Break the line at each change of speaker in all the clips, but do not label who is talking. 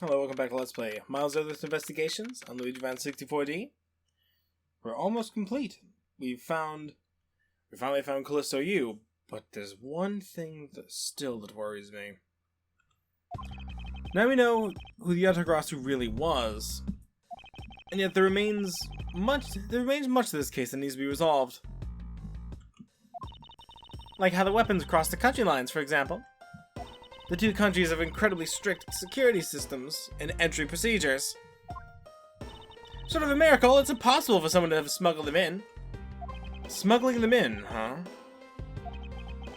Hello, welcome back to Let's Play Miles Edgeworth Investigations on Luigi Van 64D. We're almost complete. We finally found Callisto U, but there's one thing that worries me. Now we know who the Yatagrasu really was, and yet there remains much to this case that needs to be resolved. Like how the weapons crossed the country lines, for example. The two countries have incredibly strict security systems and entry procedures. Sort of a miracle, it's impossible for someone to have smuggled them in. Smuggling them in, huh?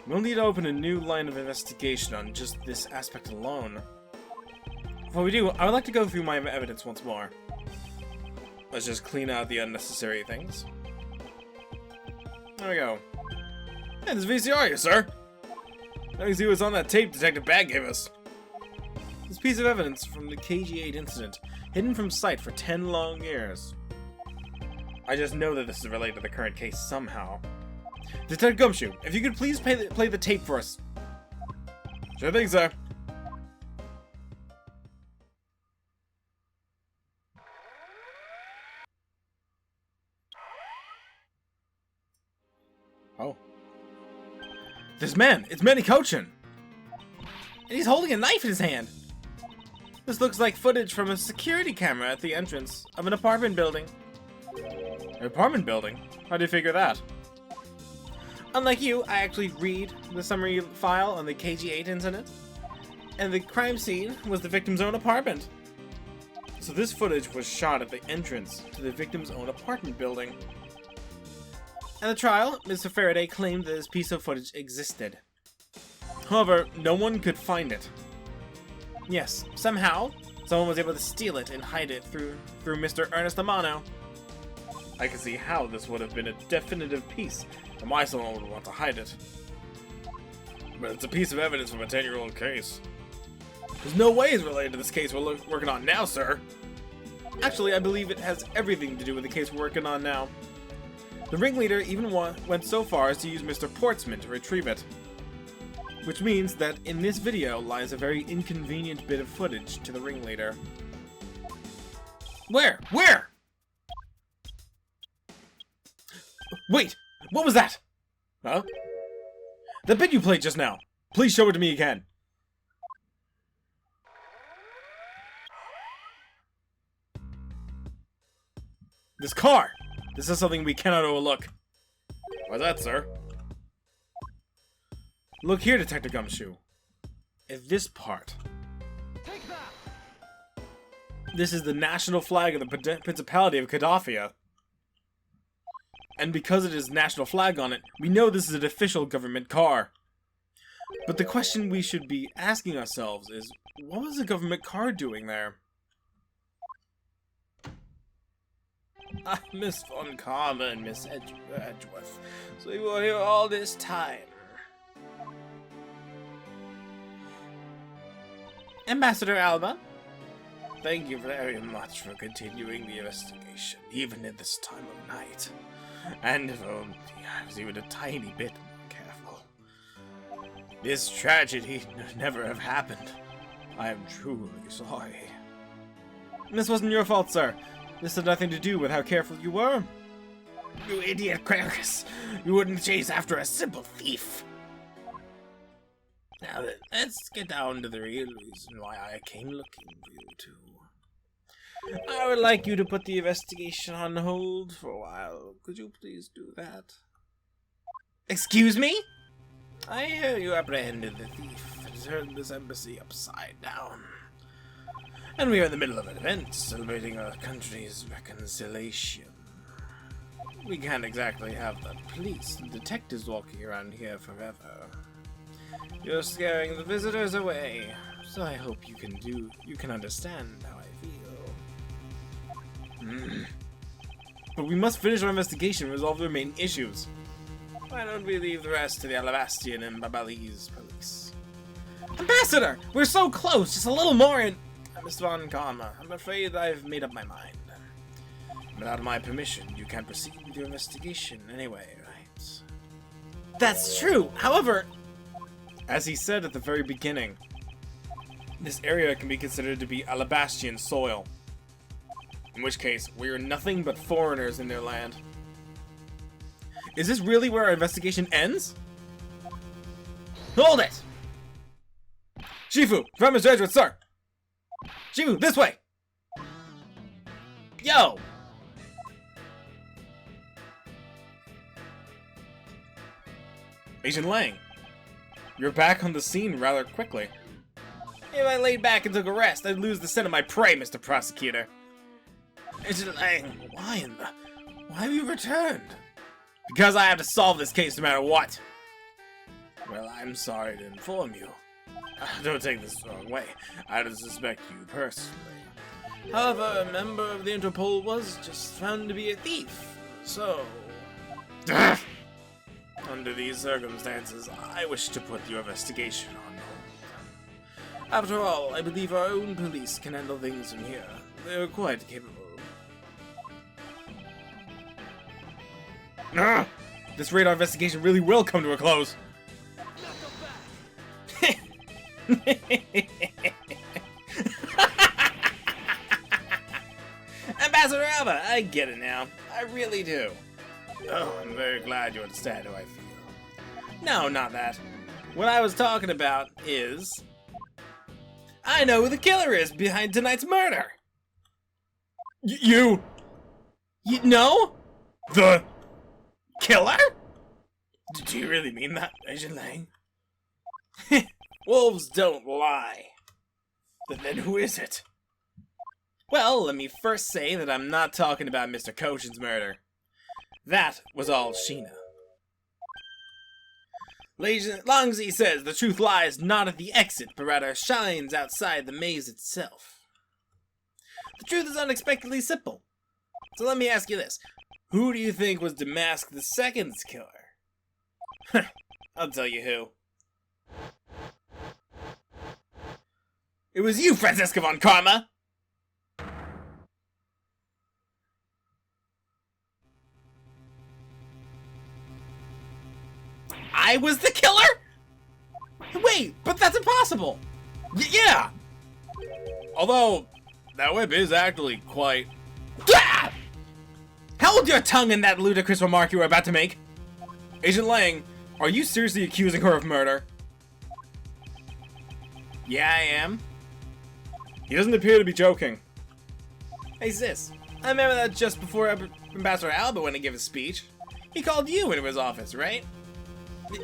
We'll need to open a new line of investigation on just this aspect alone. Before we do, I would like to go through my evidence once more. Let's just clean out the unnecessary things. There we go. Hey, this VCR here, sir! Let me see what's on that tape Detective Bag gave us. This piece of evidence from the KG-8 incident, hidden from sight for 10 long years. I just know that this is related to the current case somehow. Detective Gumshoe, if you could please play the tape for us. Sure thing, sir. Oh. This man, it's Manny Cochin! And he's holding a knife in his hand! This looks like footage from a security camera at the entrance of an apartment building. An apartment building? How do you figure that? Unlike you, I actually read the summary file on the KG-8 incident, and the crime scene was the victim's own apartment. So this footage was shot at the entrance to the victim's own apartment building. At the trial, Mr. Faraday claimed that this piece of footage existed. However, no one could find it. Yes, somehow, someone was able to steal it and hide it through Mr. Ernest Amano. I can see how this would have been a definitive piece, and why someone would want to hide it. But it's a piece of evidence from a 10-year-old case. There's no way it's related to this case we're working on now, sir. Actually, I believe it has everything to do with the case we're working on now. The ringleader even went so far as to use Mr. Portsman to retrieve it. Which means that in this video lies a very inconvenient bit of footage to the ringleader. Where? Where? Wait! What was that? Huh? The bit you played just now. Please show it to me again. This car! This is something we cannot overlook. Why's that, sir? Look here, Detective Gumshoe. At this part. Take that! This is the national flag of the Principality of Kadafia. And because it is national flag on it, we know this is an official government car. But the question we should be asking ourselves is, what was the government car doing there? Miss Von Karma and Miss Edgeworth. So you were here all this time. Ambassador Alba, thank you very much for continuing the investigation, even at this time of night. And if only I was even a tiny bit more careful. This tragedy would never have happened. I am truly sorry. This wasn't your fault, sir. This had nothing to do with how careful you were. You idiot Krakus! You wouldn't chase after a simple thief! Now then, let's get down to the real reason why I came looking for you two. I would like you to put the investigation on hold for a while. Could you please do that? Excuse me? I hear you apprehended the thief and turned this embassy upside down. And we are in the middle of an event celebrating our country's reconciliation. We can't exactly have the police and detectives walking around here forever. You're scaring the visitors away, so I hope you can understand how I feel. But we must finish our investigation and resolve the remaining issues. Why don't we leave the rest to the Alabastian and Ablaze police? Ambassador! We're so close! Just a little more and... Miss Von Karma, I'm afraid I've made up my mind. Without my permission, you can't proceed with your investigation anyway, right? That's true! However, as he said at the very beginning, This area can be considered to be Alabastian soil. In which case, we are nothing but foreigners in their land. Is this really where our investigation ends? Hold it! Shifu, from Mr. Edgeworth, sir! Shifu, this way! Yo! Agent Lang, you're back on the scene rather quickly. If I laid back and took a rest, I'd lose the scent of my prey, Mr. Prosecutor. Agent Lang, why have you returned? Because I have to solve this case no matter what. Well, I'm sorry to inform you. Don't take this the wrong way. I don't suspect you personally. However, a member of the Interpol was just found to be a thief. So... Under these circumstances, I wish to put your investigation on hold. After all, I believe our own police can handle things from here. They're quite capable. This radar investigation really will come to a close. Ambassador Alba, I get it now. I really do. Oh, I'm very glad you understand how I feel. No, not that. What I was talking about is... I know who the killer is behind tonight's murder! You know? The... killer? Do you really mean that, Agent Lang? Wolves don't lie. But then who is it? Well, let me first say that I'm not talking about Mr. Kochin's murder. That was all Sheena. Longzi says the truth lies not at the exit, but rather shines outside the maze itself. The truth is unexpectedly simple. So let me ask you this. Who do you think was Damask the Second's killer? I'll tell you who. It was you, Franziska von Karma! I was the killer? Wait, but that's impossible! Yeah! Although, that whip is actually quite... Ah! Hold your tongue in that ludicrous remark you were about to make! Agent Lang, are you seriously accusing her of murder? Yeah, I am. He doesn't appear to be joking. Hey sis, I remember that just before Ambassador Alba went to give his speech. He called you into his office, right?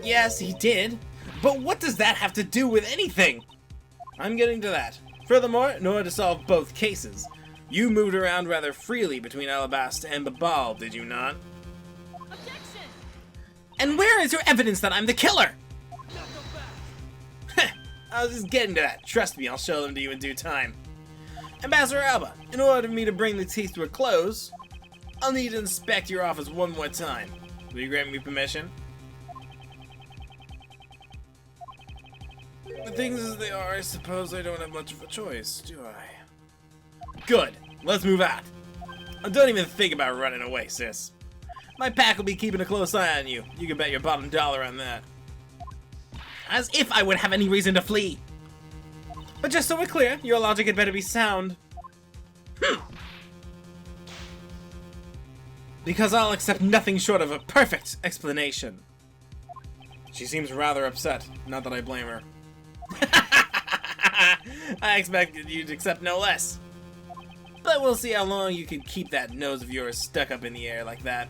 Yes, he did. But what does that have to do with anything? I'm getting to that. Furthermore, in order to solve both cases, you moved around rather freely between Alabasta and Babal, did you not? Objection! And where is your evidence that I'm the killer? I was just getting to that. Trust me, I'll show them to you in due time. Ambassador Alba, in order for me to bring the case to a close, I'll need to inspect your office one more time. Will you grant me permission? The things as they are, I suppose I don't have much of a choice, do I? Good. Let's move out. Don't even think about running away, sis. My pack will be keeping a close eye on you. You can bet your bottom dollar on that. As if I would have any reason to flee. But just so we're clear, your logic had better be sound. Because I'll accept nothing short of a perfect explanation. She seems rather upset, not that I blame her. I expected you to accept no less. But we'll see how long you can keep that nose of yours stuck up in the air like that.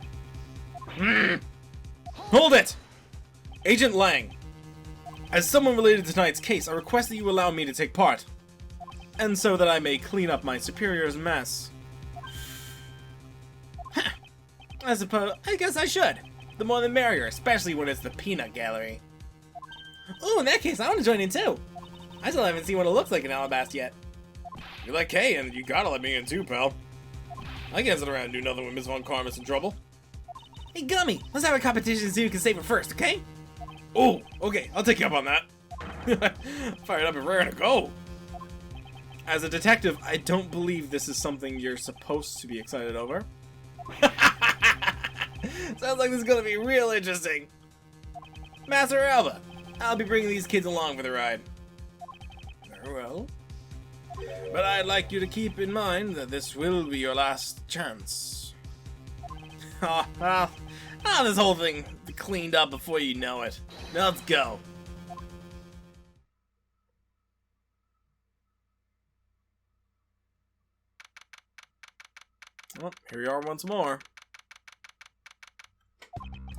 Hold it! Agent Lang. As someone related to tonight's case, I request that you allow me to take part. And so that I may clean up my superior's mess. I guess I should. The more the merrier, especially when it's the peanut gallery. Ooh, in that case, I want to join in too. I still haven't seen what it looks like in Alabasta yet. You're like Kay, and you gotta let me in too, pal. I can't sit around and do nothing when Miss Von Karma's in trouble. Hey, Gummy, let's have a competition and see who can save it first, okay? Oh, okay, I'll take you up on that. Fired up and raring to go. As a detective, I don't believe this is something you're supposed to be excited over. Sounds like this is gonna be real interesting. Master Alba, I'll be bringing these kids along for the ride. Very well. But I'd like you to keep in mind that this will be your last chance. This whole thing be cleaned up before you know it. Now let's go. Well, here we are once more.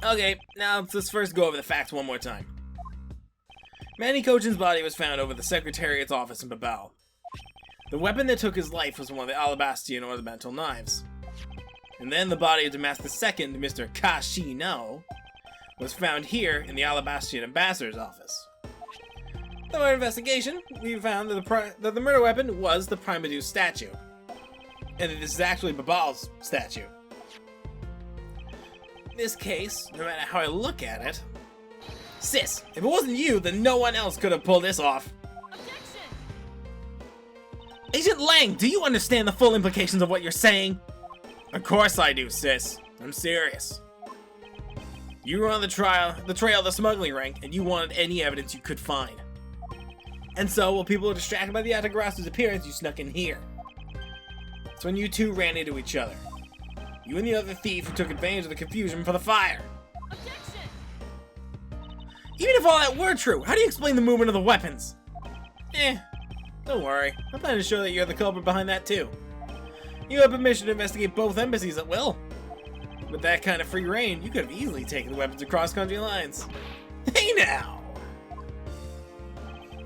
Okay, now let's first go over the facts one more time. Manny Kochin's body was found over the Secretariat's office in Babel. The weapon that took his life was one of the Alabastian ornamental knives. And then the body of Damascus II, Mr. Kashino, was found here in the Alabastian ambassador's office. Through our investigation, we found that the murder weapon was the Primadeus statue, and that this is actually Babal's statue. In this case, no matter how I look at it, sis, if it wasn't you, then no one else could have pulled this off. Objection! Agent Lang, do you understand the full implications of what you're saying? Of course I do, sis. I'm serious. You were on the trail of the smuggling ring, and you wanted any evidence you could find. And so, while people were distracted by the Atagrasta's appearance, you snuck in here. That's when you two ran into each other. You and the other thief who took advantage of the confusion for the fire. Objection! Even if all that were true, how do you explain the movement of the weapons? Don't worry. I'm planning to show that you're the culprit behind that too. You have permission to investigate both embassies at will. With that kind of free reign, you could have easily taken the weapons across country lines. Hey now!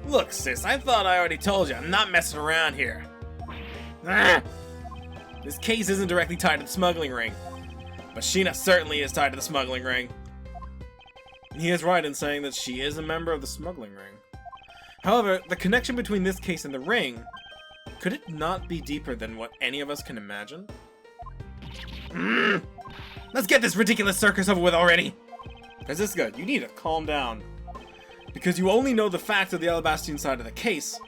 Look, sis, I thought I already told you, I'm not messing around here. This case isn't directly tied to the smuggling ring, but Sheena certainly is tied to the smuggling ring. And he is right in saying that she is a member of the smuggling ring. However, the connection between this case and the ring, could it not be deeper than what any of us can imagine? Let's get this ridiculous circus over with already! Francisca, you need to calm down. Because you only know the facts of the Alabastian side of the case,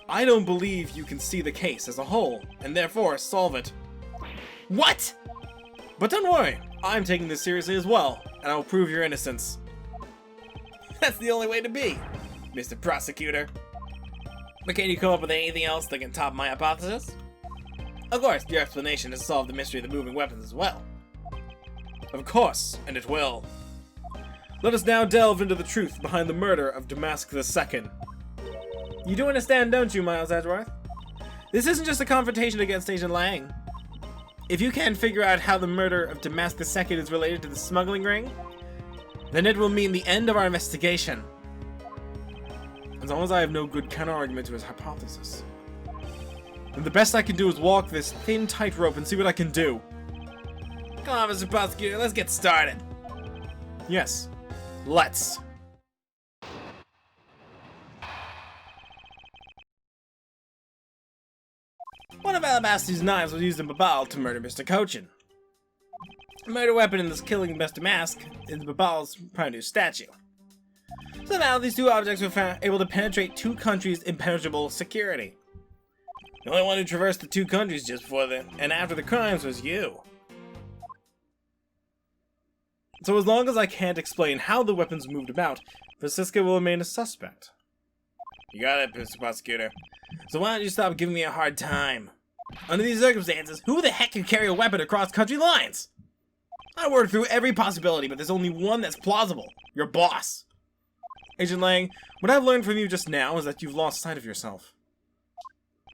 I don't believe you can see the case as a whole, and therefore solve it. What? But don't worry, I'm taking this seriously as well, and I will prove your innocence. That's the only way to be, Mr. Prosecutor. But can you come up with anything else that can top my hypothesis? Of course, your explanation has solved the mystery of the moving weapons as well. Of course, and it will. Let us now delve into the truth behind the murder of Damascus II. You do understand, don't you, Miles Edgeworth? This isn't just a confrontation against Agent Lang. If you can't figure out how the murder of Damascus II is related to the smuggling ring, then it will mean the end of our investigation. As long as I have no good counter-argument to his hypothesis. And the best I can do is walk this thin tightrope and see what I can do. Come on, Mr. Prosecutor, let's get started. Yes, let's. One of Alabasti's knives was used in Babal to murder Mr. Kochin. The murder weapon in this killing Mr. Mask is Babal's Primadeus statue. Somehow, these two objects were able to penetrate two countries' impenetrable security. The only one who traversed the two countries just before and after the crimes was you. So as long as I can't explain how the weapons moved about, Francisca will remain a suspect. You got it, Mr. Prosecutor. So why don't you stop giving me a hard time? Under these circumstances, who the heck can carry a weapon across country lines? I worked through every possibility, but there's only one that's plausible. Your boss. Agent Lang, what I've learned from you just now is that you've lost sight of yourself.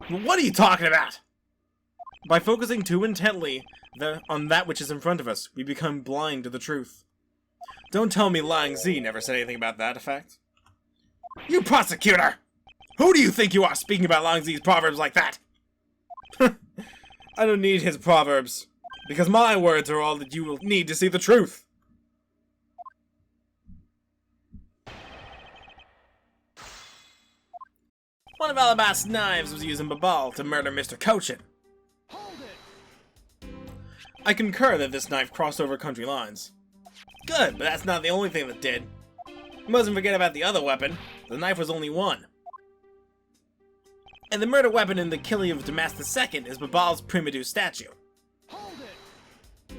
What are you talking about? By focusing too intently on that which is in front of us, we become blind to the truth. Don't tell me Lang Zi never said anything about that effect. You prosecutor! Who do you think you are speaking about Lang Zi's proverbs like that? I don't need his proverbs, because my words are all that you will need to see the truth. One of Alabast's knives was used in Babal to murder Mr. Kochin. Hold it. I concur that this knife crossed over country lines. Good, but that's not the only thing that did. You mustn't forget about the other weapon. The knife was only one. And the murder weapon in the killing of Damascus II is Babal's Primadeus statue. Hold it.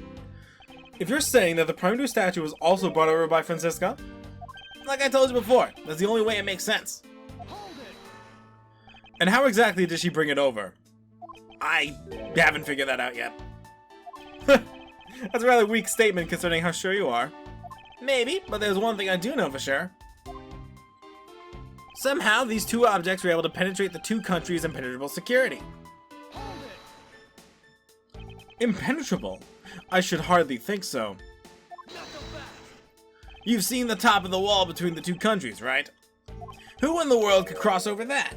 If you're saying that the Primadeus statue was also brought over by Francisca, like I told you before, that's the only way it makes sense. Hold it. And how exactly did she bring it over? I haven't figured that out yet. That's a rather weak statement considering how sure you are. Maybe, but there's one thing I do know for sure. Somehow, these two objects were able to penetrate the two countries' impenetrable security. Impenetrable? I should hardly think so. You've seen the top of the wall between the two countries, right? Who in the world could cross over that?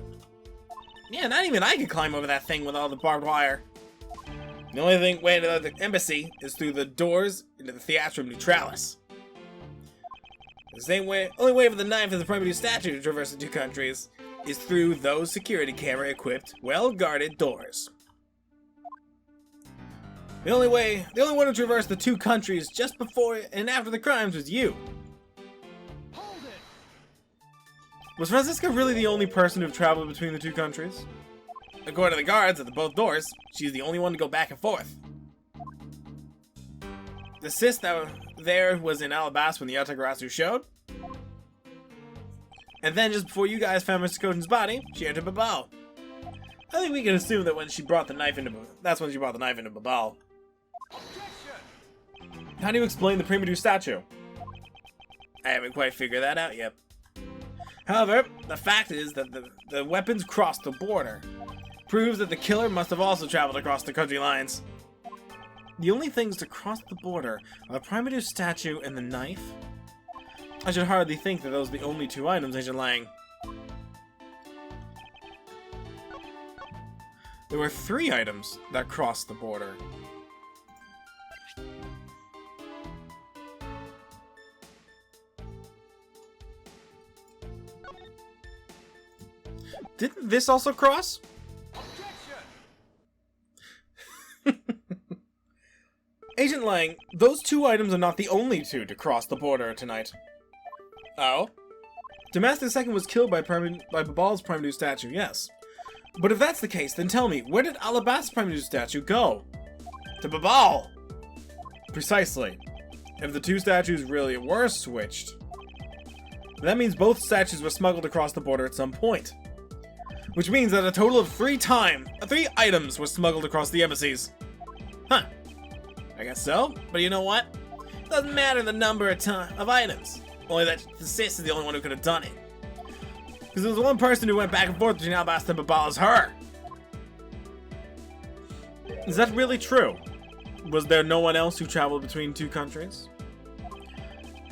Yeah, not even I could climb over that thing with all the barbed wire. The only way to the embassy is through the doors into the Theatrum Neutralis. The same way, only way for the knife of the Primitive statue to traverse the two countries is through those security camera-equipped, well-guarded doors. The only one to traverse the two countries just before and after the crimes was you. Was Franziska really the only person to have traveled between the two countries? According to the guards at both doors, she's the only one to go back and forth. The sis that there was in Ablaze when the Yatagarasu showed. And then just before you guys found Mr. Kojen's body, she entered Babal. I think we can assume that when she brought the knife into Babal. How do you explain the Primitive statue? I haven't quite figured that out yet. However, the fact is that the weapons crossed the border. Proves that the killer must have also traveled across the country lines. The only things to cross the border are the Primitive statue and the knife? I should hardly think that those are the only two items, Agent Lang. There were 3 items that crossed the border. Didn't this also cross? Agent Lang, those 2 items are not the only 2 to cross the border tonight. Oh? Damascus II was killed by Babal's Primitive statue, yes. But if that's the case, then tell me, where did Alabast's Primitive statue go? To Babal! Precisely. If the 2 statues really were switched, that means both statues were smuggled across the border at some point. Which means that a total of 3 items were smuggled across the embassies. Huh. I guess so, but you know what? Doesn't matter the number of items. Only that the sis is the only one who could have done it. Because there was one person who went back and forth between Alabasta and Babal as her. Is that really true? Was there no one else who traveled between 2 countries?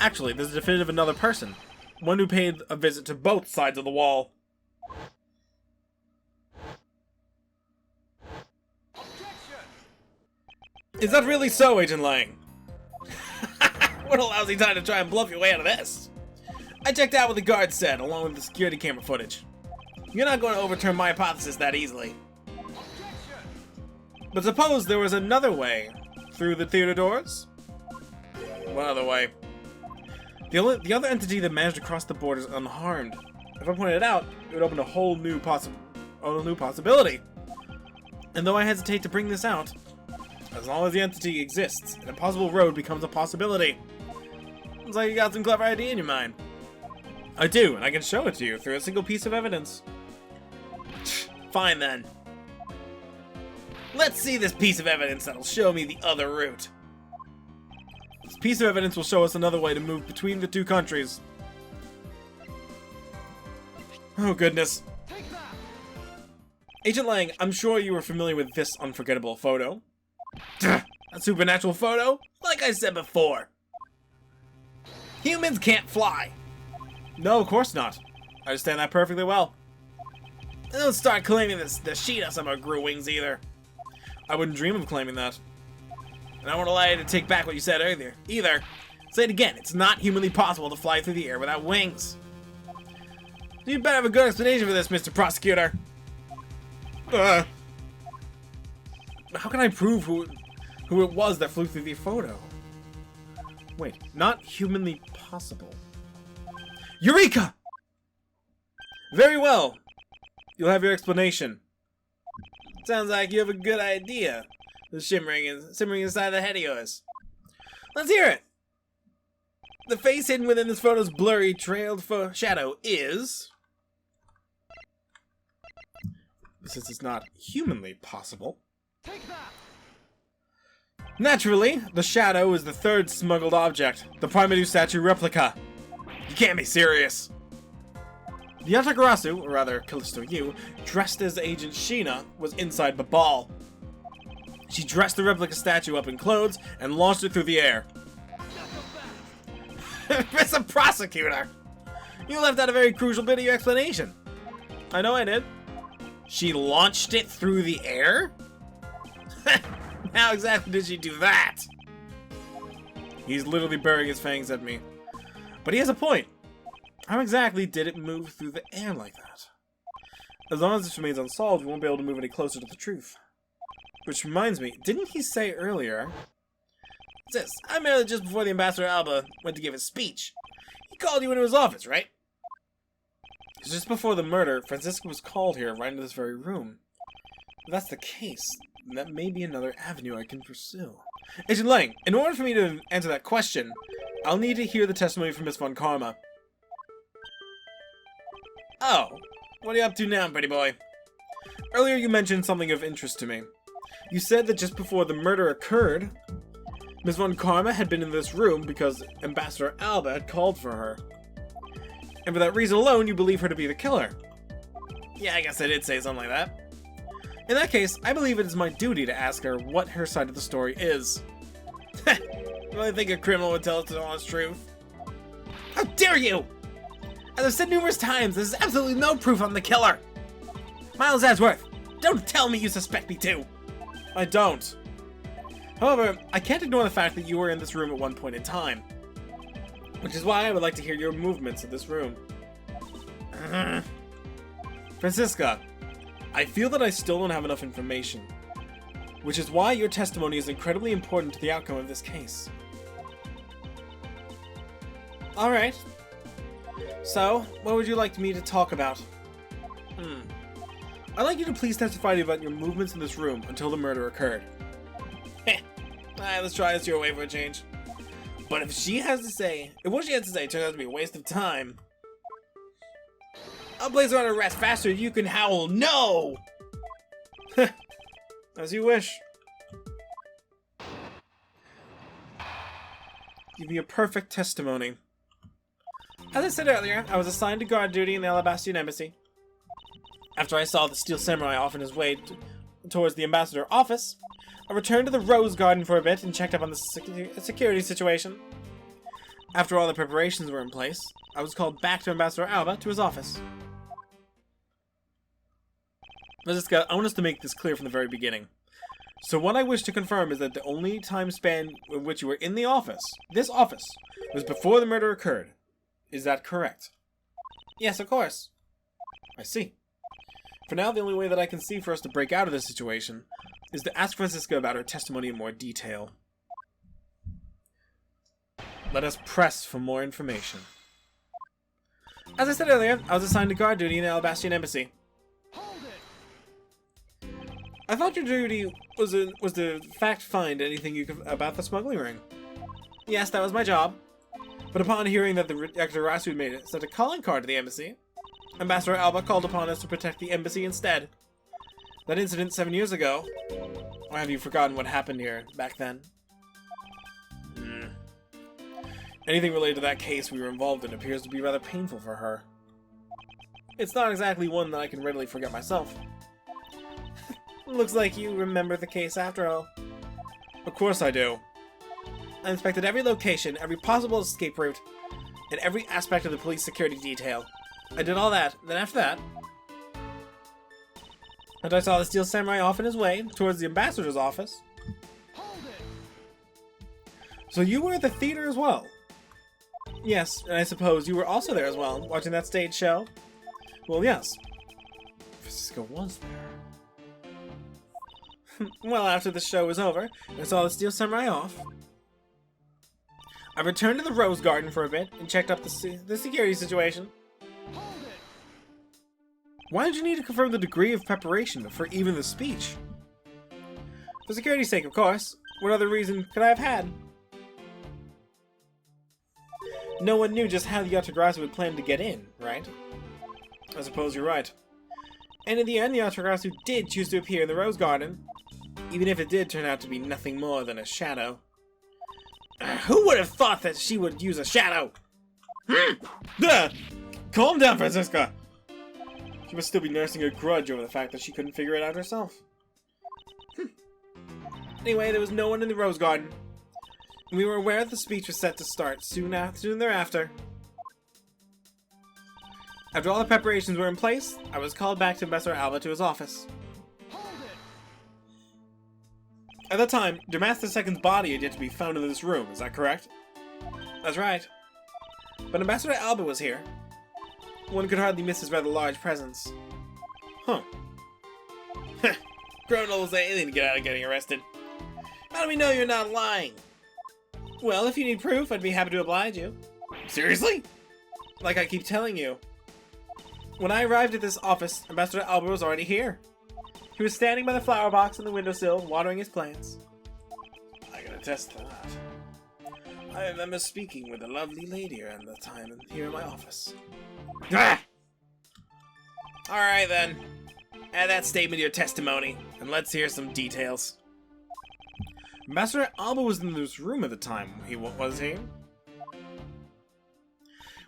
Actually, there's a definitive another person. One who paid a visit to both sides of the wall. Is that really so, Agent Lang? What a lousy time to try and bluff your way out of this. I checked out what the guard said, along with the security camera footage. You're not going to overturn my hypothesis that easily. But suppose there was another way through the theater doors? What other way? The other entity that managed to cross the borders unharmed. If I pointed it out, it would open a whole new possibility. And though I hesitate to bring this out, as long as the entity exists, an impossible road becomes a possibility. Looks like you got some clever idea in your mind. I do, and I can show it to you through a single piece of evidence. Fine then. Let's see this piece of evidence that'll show me the other route. This piece of evidence will show us another way to move between the 2 countries. Oh goodness. Agent Lang, I'm sure you are familiar with this unforgettable photo. A supernatural photo? Like I said before. Humans can't fly. No, of course not. I understand that perfectly well. And don't start claiming this the Sheeta somehow grew wings either. I wouldn't dream of claiming that. And I won't allow you to take back what you said earlier, either. Say it again, it's not humanly possible to fly through the air without wings. You'd better have a good explanation for this, Mr. Prosecutor. How can I prove who it was that flew through the photo? Wait, not humanly possible. Eureka! Very well. You'll have your explanation. Sounds like you have a good idea. The simmering inside the head of yours. Let's hear it. The face hidden within this photo's blurry, trailed shadow is... since it's not humanly possible. Take that. Naturally, the shadow is the third smuggled object, the Primearu statue replica. You can't be serious. The Yatagarasu, or rather Callisto U, dressed as Agent Sheena, was inside the ball. She dressed the replica statue up in clothes and launched it through the air. Mr. Prosecutor! You left out a very crucial bit of your explanation. I know I did. She launched it through the air? How exactly did she do that? He's literally burying his fangs at me. But he has a point. How exactly did it move through the air like that? As long as this remains unsolved, we won't be able to move any closer to the truth. Which reminds me, didn't he say earlier... Sis, I met just before the Ambassador Alba went to give his speech. He called you into his office, right? Just before the murder, Francisca was called here, right into this very room. If that's the case, that may be another avenue I can pursue. Agent Lang, in order for me to answer that question, I'll need to hear the testimony from Miss Von Karma. Oh, what are you up to now, pretty boy? Earlier you mentioned something of interest to me. You said that just before the murder occurred, Miss Von Karma had been in this room because Ambassador Alba had called for her. And for that reason alone, you believe her to be the killer. Yeah, I guess I did say something like that. In that case, I believe it is my duty to ask her what her side of the story is. You really think a criminal would tell us the honest truth? How dare you! As I've said numerous times, there's absolutely no proof I'm the killer! Miles Edgeworth, don't tell me you suspect me too! I don't. However, I can't ignore the fact that you were in this room at one point in time. Which is why I would like to hear your movements in this room. Francisca, I feel that I still don't have enough information. Which is why your testimony is incredibly important to the outcome of this case. Alright. So, what would you like me to talk about? I'd like you to please testify about your movements in this room until the murder occurred. Alright, let's try this your way for a change. But if what she has to say turns out to be a waste of time, Ablaze on arrest faster than you can howl no! As you wish. Give me a perfect testimony. As I said earlier, I was assigned to guard duty in the Alabastian Embassy. After I saw the Steel Samurai off on his way towards the Ambassador office, I returned to the Rose Garden for a bit and checked up on the security situation. After all the preparations were in place, I was called back to Ambassador Alba to his office. Francisca, I want us to make this clear from the very beginning. So what I wish to confirm is that the only time span in which you were in the office, this office, was before the murder occurred. Is that correct? Yes, of course. I see. For now, the only way that I can see for us to break out of this situation is to ask Francisca about her testimony in more detail. Let us press for more information. As I said earlier, I was assigned to guard duty in the Alabastian Embassy. I thought your duty was to fact-find anything you could about the smuggling ring. Yes, that was my job. But upon hearing that the Yatagarasu had made it, sent a calling card to the embassy, Ambassador Alba called upon us to protect the embassy instead. That incident 7 years ago, or have you forgotten what happened here back then? Anything related to that case we were involved in appears to be rather painful for her. It's not exactly one that I can readily forget myself. Looks like you remember the case after all. Of course I do. I inspected every location, every possible escape route, and every aspect of the police security detail. I did all that, then after that, and I saw the Steel Samurai off in his way towards the ambassador's office. So you were at the theater as well? Yes, and I suppose you were also there as well, watching that stage show? Well, yes. Francisca was there. Well, after the show was over, and I saw the Steel Samurai off, I returned to the Rose Garden for a bit and checked up the security situation. Why did you need to confirm the degree of preparation for even the speech? For security's sake, of course. What other reason could I have had? No one knew just how the Yatagarasu would plan to get in, right? I suppose you're right. And in the end, the Atragrasu did choose to appear in the Rose Garden, even if it did turn out to be nothing more than a shadow. Who would have thought that she would use a shadow? Calm down, Franziska! She must still be nursing a grudge over the fact that she couldn't figure it out herself. Anyway, there was no one in the Rose Garden. And we were aware that the speech was set to start soon thereafter. After all the preparations were in place, I was called back to Ambassador Alba to his office. At that time, Damascus II's body had yet to be found in this room, is that correct? That's right. But Ambassador Alba was here. One could hardly miss his rather large presence. Huh. Criminal was anything to get out of getting arrested. How do we know you're not lying? Well, if you need proof, I'd be happy to oblige you. Seriously? Like I keep telling you. When I arrived at this office, Ambassador Alba was already here. He was standing by the flower box on the windowsill, watering his plants. I can attest to that. I remember speaking with a lovely lady around that time here in my office. Ah! Alright then. Add that statement to your testimony, and let's hear some details. Ambassador Alba was in this room at the time, was he?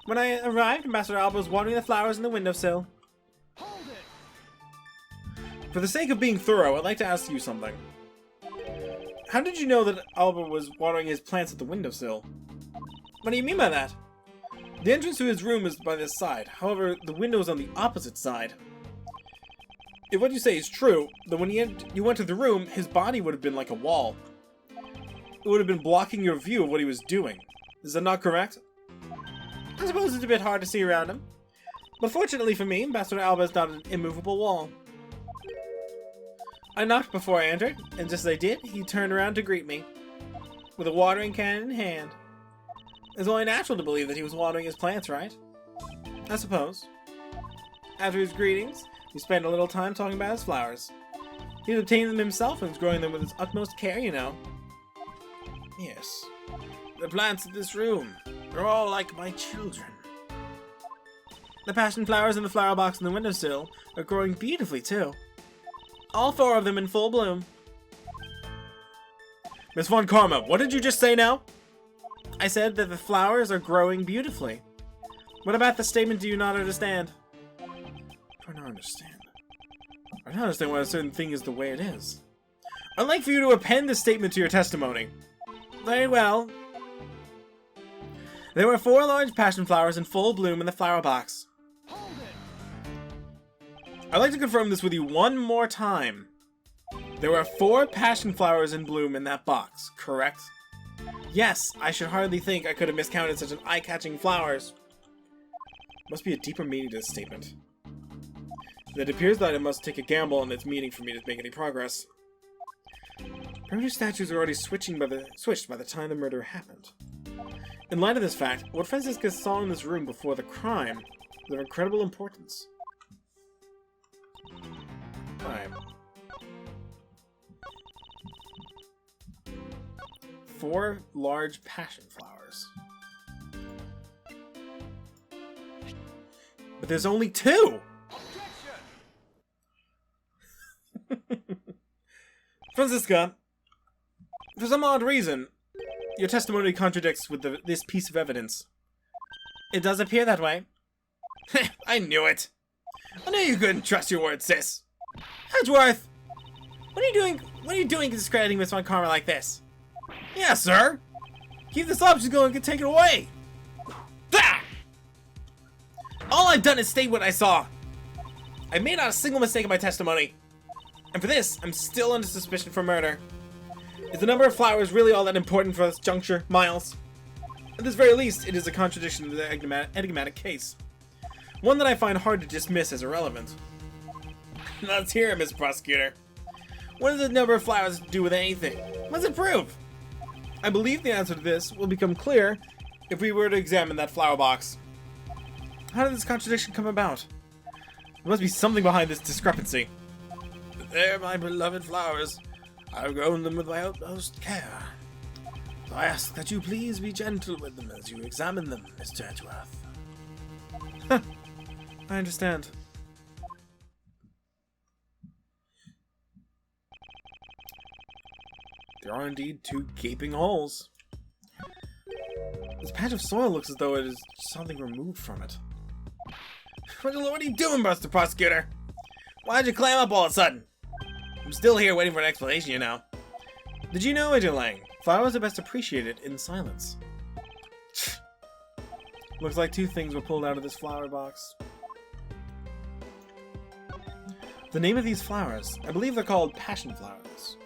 When I arrived, Ambassador Alba was watering the flowers in the windowsill. For the sake of being thorough, I'd like to ask you something. How did you know that Alba was watering his plants at the windowsill? What do you mean by that? The entrance to his room is by this side. However, the window is on the opposite side. If what you say is true, then when you went to the room, his body would have been like a wall. It would have been blocking your view of what he was doing. Is that not correct? I suppose it's a bit hard to see around him. But fortunately for me, Ambassador Alba is not an immovable wall. I knocked before I entered, and just as I did, he turned around to greet me, with a watering can in hand. It's only natural to believe that he was watering his plants, right? I suppose. After his greetings, we spent a little time talking about his flowers. He had obtained them himself and was growing them with his utmost care, you know. Yes. The plants in this room are all like my children. The passion flowers in the flower box on the windowsill are growing beautifully, too. All 4 of them in full bloom. Miss Von Karma, what did you just say now? I said that the flowers are growing beautifully. What about the statement do you not understand? I don't understand. I don't understand why a certain thing is the way it is. I'd like for you to append this statement to your testimony. Very well. There were 4 large passion flowers in full bloom in the flower box. I'd like to confirm this with you one more time. There were 4 passion flowers in bloom in that box, correct? Yes, I should hardly think I could have miscounted such an eye-catching flowers. Must be a deeper meaning to this statement. It appears that I must take a gamble on its meaning for me to make any progress. Primitive statues are already switched by the time the murder happened. In light of this fact, what Franziska saw in this room before the crime is of incredible importance. Alright. 4 large passion flowers. But there's only 2! Franziska, for some odd reason, your testimony contradicts with this piece of evidence. It does appear that way. I knew it! I knew you couldn't trust your word, sis! Edgeworth! What are you doing? What are you doing discrediting Miss Von Karma like this? Yeah, sir! Keep this up, she's going to take it away! Ah! All I've done is state what I saw! I made not a single mistake in my testimony. And for this, I'm still under suspicion for murder. Is the number of flowers really all that important for this juncture, Miles? At this very least, it is a contradiction to the enigmatic case. One that I find hard to dismiss as irrelevant. Let's hear it, Mr. Prosecutor. What does the number of flowers have to do with anything? What does it prove? I believe the answer to this will become clear if we were to examine that flower box. How did this contradiction come about? There must be something behind this discrepancy. They're my beloved flowers. I've grown them with my utmost care. So I ask that you please be gentle with them as you examine them, Mr. Edgeworth. I understand. There are indeed 2 gaping holes. This patch of soil looks as though it is something removed from it. What are you doing, Mr. Prosecutor? Why'd you clam up all of a sudden? I'm still here waiting for an explanation, you know. Did you know, Agent Lang? Flowers are best appreciated in silence. Looks like 2 things were pulled out of this flower box. The name of these flowers, I believe they're called passion flowers.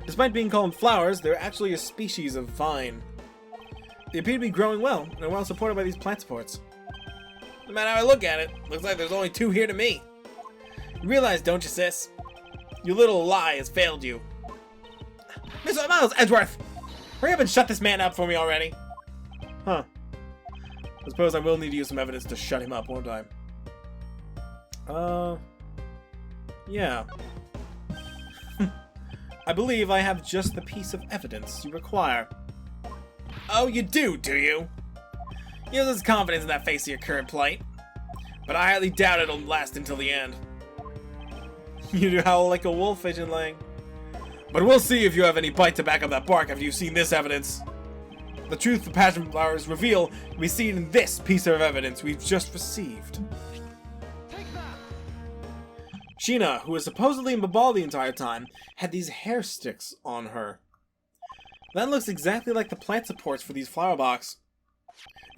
Despite being called flowers, they're actually a species of vine. They appear to be growing well, and are well supported by these plant supports. No matter how I look at it, looks like there's only 2 here to me. You realize, don't you, sis? Your little lie has failed you. Mr. Miles Edgeworth! Hurry up and shut this man up for me already. Huh. I suppose I will need to use some evidence to shut him up, won't I? Yeah. I believe I have just the piece of evidence you require. Oh, you do you? You have this confidence in that face of your current plight. But I highly doubt it'll last until the end. You do howl like a wolf, Agent Lang. But we'll see if you have any bite to back up that bark after you've seen this evidence. The truth the passion flowers reveal can be seen in this piece of evidence we've just received. Sheena, who was supposedly in Babal the entire time, had these hair sticks on her. That looks exactly like the plant supports for these flower box.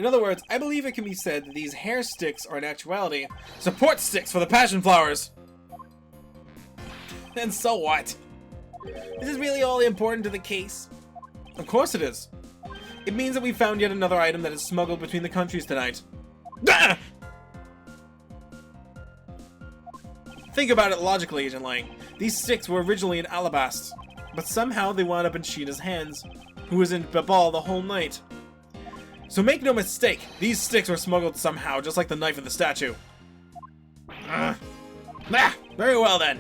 In other words, I believe it can be said that these hair sticks are in actuality support sticks for the passion flowers. And so what? Is this really all important to the case? Of course it is. It means that we found yet another item that is smuggled between the countries tonight. Ah! Think about it logically, Agent Lang. These sticks were originally in Alabast, but somehow they wound up in Sheena's hands, who was in Babal the whole night. So make no mistake, these sticks were smuggled somehow, just like the knife in the statue. Very well then.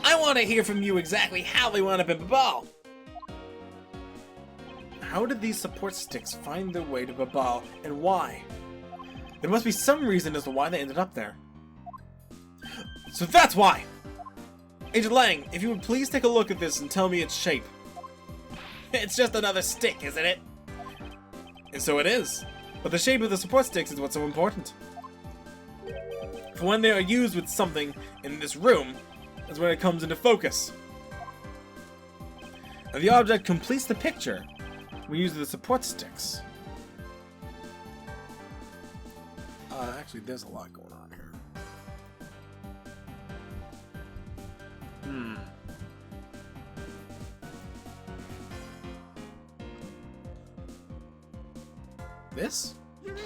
I want to hear from you exactly how they wound up in Babal. How did these support sticks find their way to Babal, and why? There must be some reason as to why they ended up there. So that's why! Agent Lang, if you would please take a look at this and tell me its shape. It's just another stick, isn't it? And so it is. But the shape of the support sticks is what's so important. For when they are used with something in this room, that's when it comes into focus. And the object completes the picture when using the support sticks. Actually, there's a lot going on here. This? This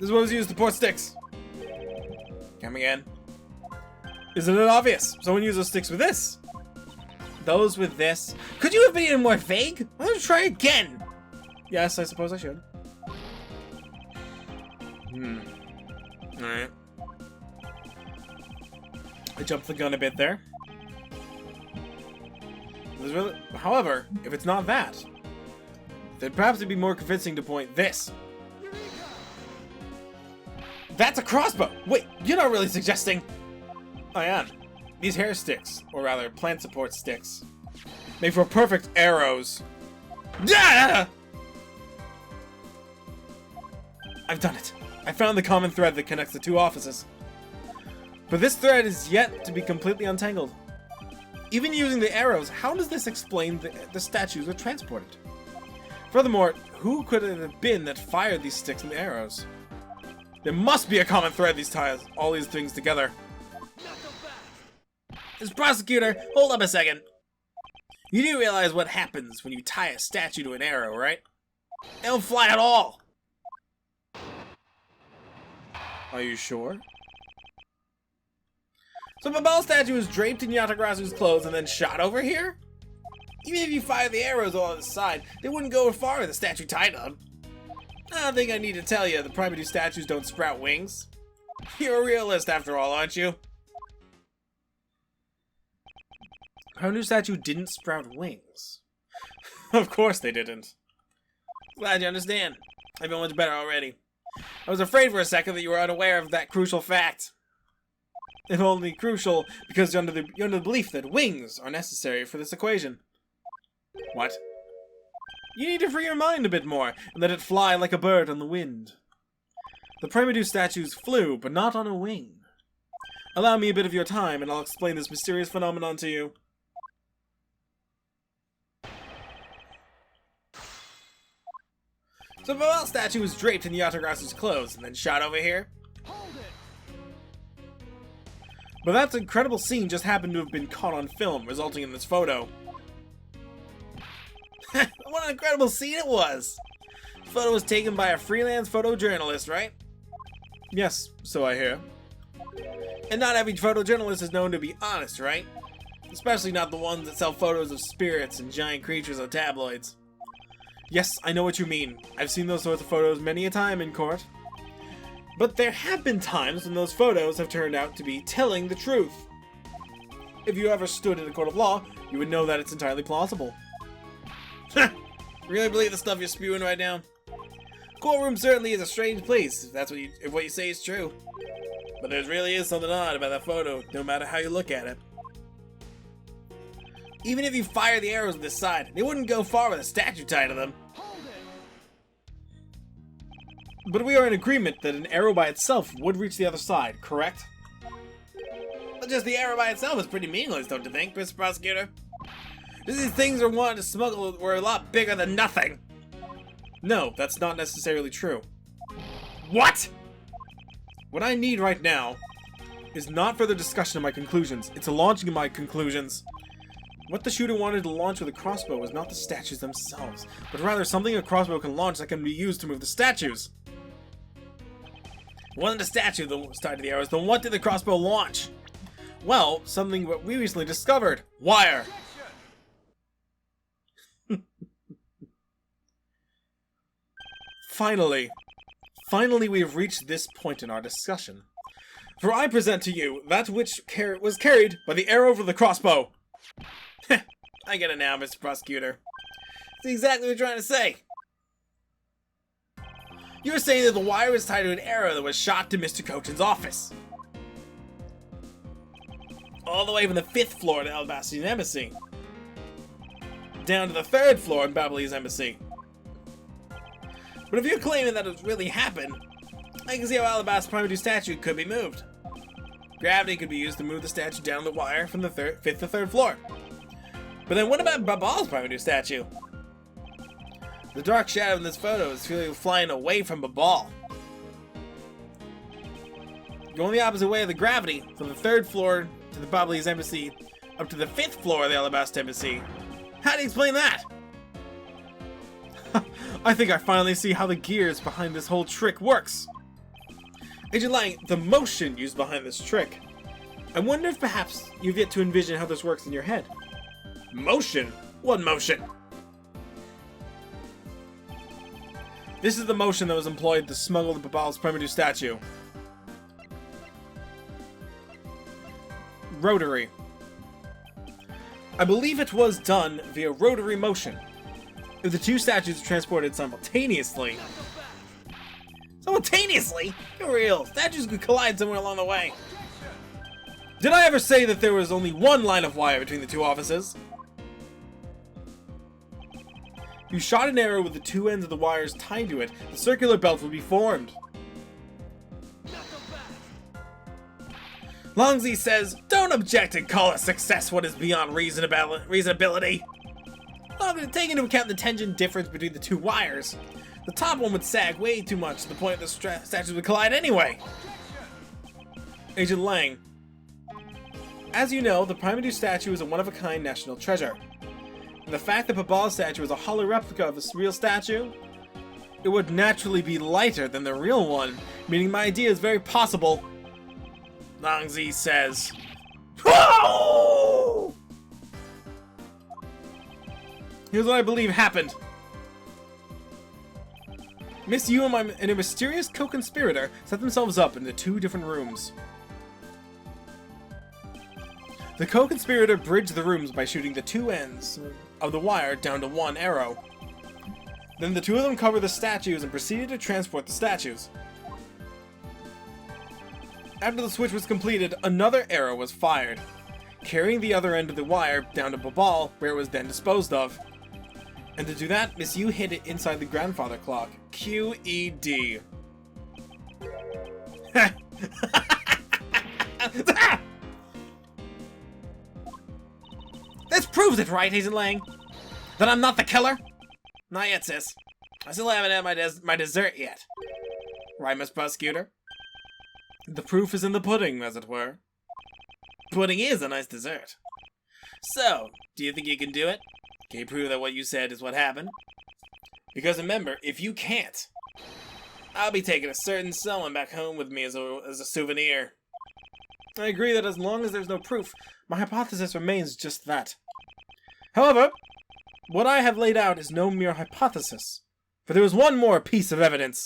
is what was used to support sticks. Come again. Isn't it obvious? Someone used those sticks with this. Those with this. Could you have been even more vague? Why don't you try again? Yes, I suppose I should. Alright. I jumped the gun a bit there. However, if it's not that, then perhaps it'd be more convincing to point this. That's a crossbow! Wait, you're not really suggesting... I am. These hair sticks, or rather, plant support sticks, make for perfect arrows. Yeah! I've done it. I found the common thread that connects the 2 offices. But this thread is yet to be completely untangled. Even using the arrows, how does this explain the statues were transported? Furthermore, who could it have been that fired these sticks and the arrows? There must be a common thread these ties all these things together. This prosecutor, hold up a second. You do realize what happens when you tie a statue to an arrow, right? They don't fly at all. Are you sure? So Babal's statue is draped in Yatagrasu's clothes and then shot over here? Even if you fire the arrows all on the side, they wouldn't go far with the statue tied up. I don't think I need to tell you the Primary statues don't sprout wings. You're a realist after all, aren't you? Primary statue didn't sprout wings. Of course they didn't. Glad you understand. I feel much better already. I was afraid for a second that you were unaware of that crucial fact. If only crucial because you're under the belief that wings are necessary for this equation. What? You need to free your mind a bit more and let it fly like a bird on the wind. The Primedu statues flew, but not on a wing. Allow me a bit of your time and I'll explain this mysterious phenomenon to you. So the Babal statue was draped in the Yatagrasa's clothes and then shot over here. But that incredible scene just happened to have been caught on film, resulting in this photo. What an incredible scene it was! The photo was taken by a freelance photojournalist, right? Yes, so I hear. And not every photojournalist is known to be honest, right? Especially not the ones that sell photos of spirits and giant creatures on tabloids. Yes, I know what you mean. I've seen those sorts of photos many a time in court. But there have been times when those photos have turned out to be telling the truth. If you ever stood in a court of law, you would know that it's entirely plausible. Really believe the stuff you're spewing right now? Courtroom certainly is a strange place, if what you say is true. But there really is something odd about that photo, no matter how you look at it. Even if you fire the arrows on this side, they wouldn't go far with a statue tied to them. But we are in agreement that an arrow by itself would reach the other side, correct? But just the arrow by itself is pretty meaningless, don't you think, Mr. Prosecutor? These things are wanted to smuggle were a lot bigger than nothing. No, that's not necessarily true. What? What I need right now is not further discussion of my conclusions, it's a launching of my conclusions. What the shooter wanted to launch with a crossbow was not the statues themselves, but rather something a crossbow can launch that can be used to move the statues. It wasn't the statue that started the arrows, then what did the crossbow launch? Well, something what we recently discovered. Wire! Finally we have reached this point in our discussion. For I present to you that which was carried by the arrow of the crossbow. I get it now, Mr. Prosecutor. That's exactly what you're trying to say. You were saying that the wire was tied to an arrow that was shot to Mr. Cochin's office. All the way from the 5th floor to Alabaster's embassy. Down to the 3rd floor in Babylon's embassy. But if you're claiming that it really happened, I can see how Alabaster's Primedu statue could be moved. Gravity could be used to move the statue down the wire from the 5th to 3rd floor. But then what about Babal's Primedu statue? The dark shadow in this photo is flying away from Babal. Going the opposite way of the gravity, from the 3rd floor to the Babylon's embassy, up to the 5th floor of the Alabaster embassy. How do you explain that? I think I finally see how the gears behind this whole trick works. Agent Lang, the motion used behind this trick. I wonder if perhaps you've yet to envision how this works in your head. Motion? What motion? This is the motion that was employed to smuggle the Babal's Primedu statue. Rotary. I believe it was done via rotary motion. If the two statues are transported simultaneously... Simultaneously? You're real. Statues could collide somewhere along the way. Did I ever say that there was only one line of wire between the two offices? If you shot an arrow with the two ends of the wires tied to it, the circular belt would be formed. Longzi says, don't object and call a success what is beyond reasonability. Take into account the tension difference between the two wires. The top one would sag way too much to the point that the statues would collide anyway. Agent Lang. As you know, the Primedu statue is a one-of-a-kind national treasure. And the fact that Babal's statue is a hollow replica of this real statue, it would naturally be lighter than the real one, meaning my idea is very possible. Longzi says, whoa! Here's what I believe happened. Miss Yu and a mysterious co-conspirator set themselves up into two different rooms. The co-conspirator bridged the rooms by shooting the two ends of the wire down to one arrow. Then the two of them covered the statues and proceeded to transport the statues. After the switch was completed, another arrow was fired, carrying the other end of the wire down to the ball, where it was then disposed of. And to do that, Miss Yu hid it inside the grandfather clock. QED. This proves it, right, Hazen Lang? That I'm not the killer? Not yet, sis. I still haven't had my dessert yet. Right, Miss Prosecutor? The proof is in the pudding, as it were. Pudding is a nice dessert. So, do you think you can do it? Can you prove that what you said is what happened? Because remember, if you can't, I'll be taking a certain someone back home with me as a souvenir. I agree that as long as there's no proof, my hypothesis remains just that. However, what I have laid out is no mere hypothesis, for there is one more piece of evidence.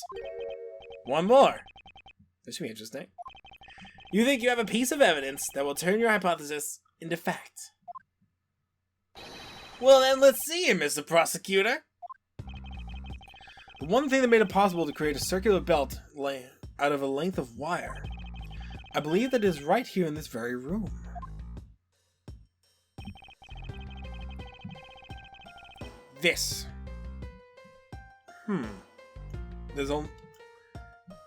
One more. This should be interesting. You think you have a piece of evidence that will turn your hypothesis into fact. Well then, let's see it, Mr. Prosecutor. The one thing that made it possible to create a circular belt out of a length of wire, I believe that is right here in this very room. This.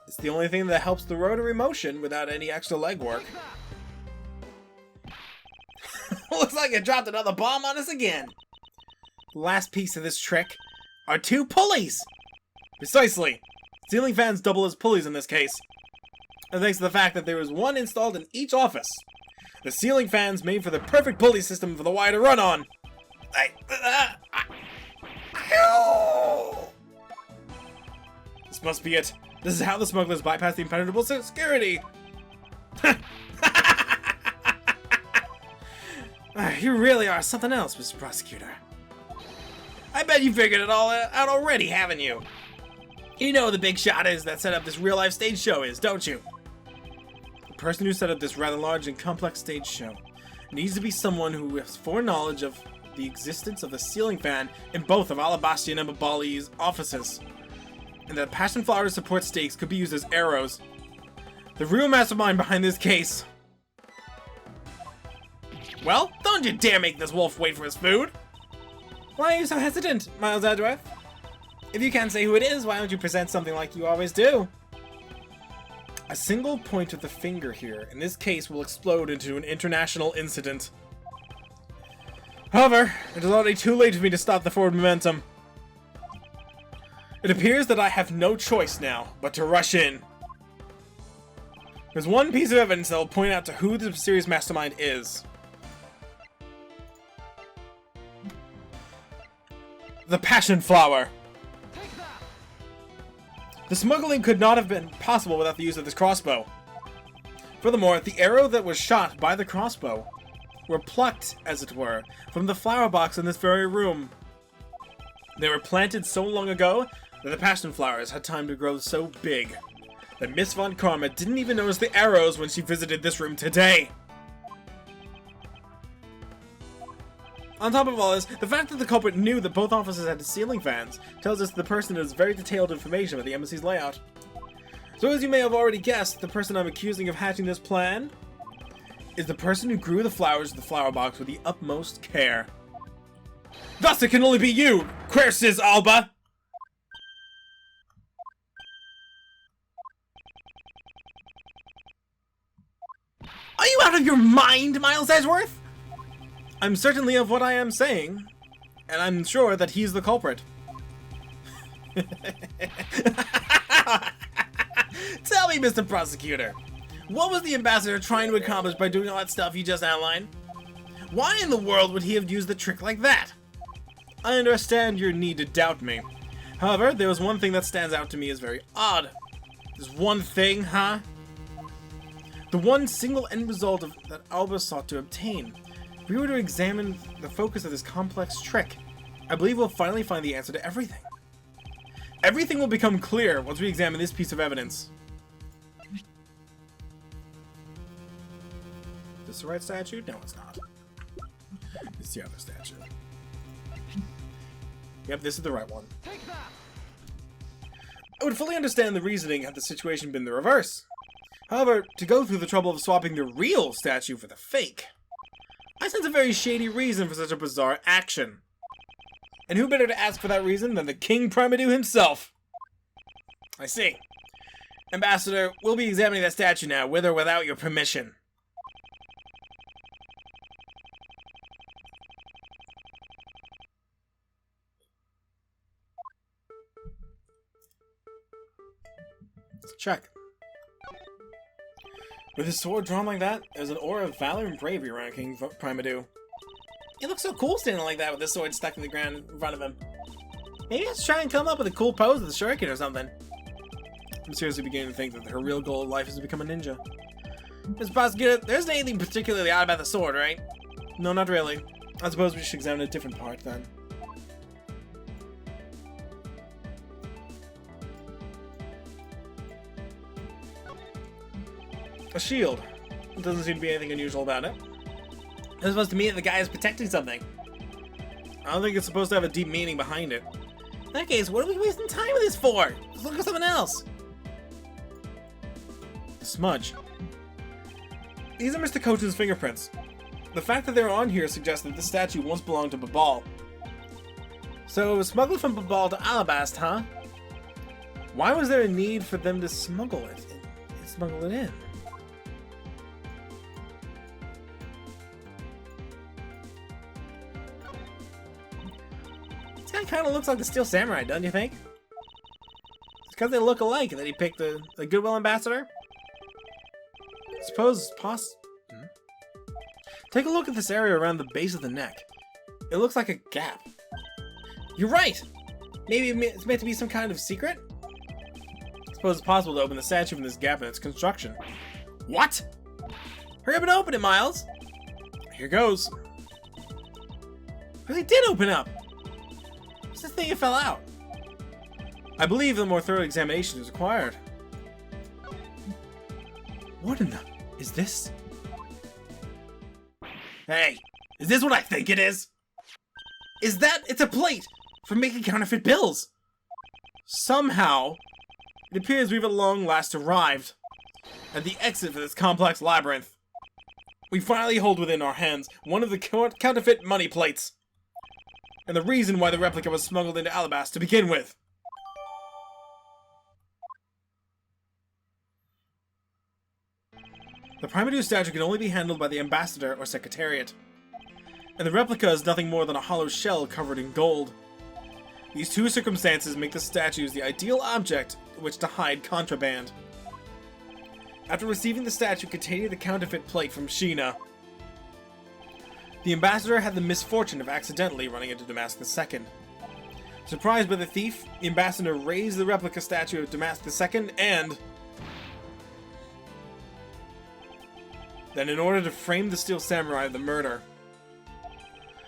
It's the only thing that helps the rotary motion without any extra legwork. Looks like it dropped another bomb on us again. The last piece of this trick are two pulleys. Precisely. Ceiling fans double as pulleys in this case. And thanks to the fact that there is one installed in each office, the ceiling fans made for the perfect pulley system for the wire to run on. This must be it. This is how the smugglers bypass the impenetrable security. You really are something else, Mr. Prosecutor. I bet you figured it all out already, haven't you? You know who the big shot is that set up this real-life stage show is, don't you? The person who set up this rather large and complex stage show needs to be someone who has foreknowledge of the existence of the ceiling fan in both of Alabastian and Babali's offices, and that passion flower to support stakes could be used as arrows. The real mastermind behind this case. Well, don't you dare make this wolf wait for his food! Why are you so hesitant, Miles Edgeworth? If you can't say who it is, why don't you present something like you always do? A single point of the finger here, in this case, will explode into an international incident. However, it is already too late for me to stop the forward momentum. It appears that I have no choice now, but to rush in. There's one piece of evidence that will point out to who the mysterious mastermind is. The passion flower. The smuggling could not have been possible without the use of this crossbow. Furthermore, the arrow that was shot by the crossbow were plucked, as it were, from the flower box in this very room. They were planted so long ago that the passion flowers had time to grow so big that Miss Von Karma didn't even notice the arrows when she visited this room today. On top of all this, the fact that the culprit knew that both offices had ceiling fans tells us the person has very detailed information about the embassy's layout. So as you may have already guessed, the person I'm accusing of hatching this plan is the person who grew the flowers in the flower box with the utmost care. Thus it can only be you, Querces Alba! Are you out of your mind, Miles Edgeworth? I'm certainly of what I am saying, and I'm sure that he's the culprit. Tell me, Mr. Prosecutor, what was the ambassador trying to accomplish by doing all that stuff you just outlined? Why in the world would he have used a trick like that? I understand your need to doubt me. However, there was one thing that stands out to me as very odd. There's one thing, huh? The one single end result that Alba sought to obtain. If we were to examine the focus of this complex trick, I believe we'll finally find the answer to everything. Everything will become clear once we examine this piece of evidence. Is this the right statue? No, it's not. It's the other statue. Yep, this is the right one. I would fully understand the reasoning had the situation been the reverse. However, to go through the trouble of swapping the real statue for the fake, I sense a very shady reason for such a bizarre action. And who better to ask for that reason than the King Primadou himself? I see. Ambassador, we'll be examining that statue now, with or without your permission. Let's check. With his sword drawn like that, there's an aura of valor and bravery around King Primadou. He looks so cool standing like that with his sword stuck in the ground in front of him. Maybe let's try and come up with a cool pose with a shuriken or something. I'm seriously beginning to think that her real goal in life is to become a ninja. Mr. Prosecutor, there isn't anything particularly odd about the sword, right? No, not really. I suppose we should examine a different part then. A shield. There doesn't seem to be anything unusual about it. It's supposed to mean that the guy is protecting something. I don't think it's supposed to have a deep meaning behind it. In that case, what are we wasting time with this for? Let's look at something else. A smudge. These are Mr. Coach's fingerprints. The fact that they're on here suggests that this statue once belonged to Babal. So it was smuggled from Babal to Ablaze, huh? Why was there a need for them to smuggle it? Smuggle it in? This guy kind of looks like the Steel Samurai, don't you think? It's because they look alike that he picked the Goodwill Ambassador? I suppose it's Take a look at this area around the base of the neck. It looks like a gap. You're right! Maybe it's meant to be some kind of secret? I suppose it's possible to open the statue from this gap in its construction. What? Hurry up and open it, Miles! Here goes. It really did open up! What's this thing that fell out? I believe a more thorough examination is required. What in the... is this? Hey, is this what I think it is? Is that... it's a plate for making counterfeit bills! Somehow, it appears we've at long last arrived at the exit for this complex labyrinth. We finally hold within our hands one of the counterfeit money plates, and the reason why the replica was smuggled into Ablaze to begin with. The Primadou statue can only be handled by the Ambassador or Secretariat, and the replica is nothing more than a hollow shell covered in gold. These two circumstances make the statues the ideal object in which to hide contraband. After receiving the statue containing the counterfeit plate from Sheena, the Ambassador had the misfortune of accidentally running into Damask II. Surprised by the thief, the Ambassador raised the replica statue of Damask II and... then, in order to frame the Steel Samurai of the murder,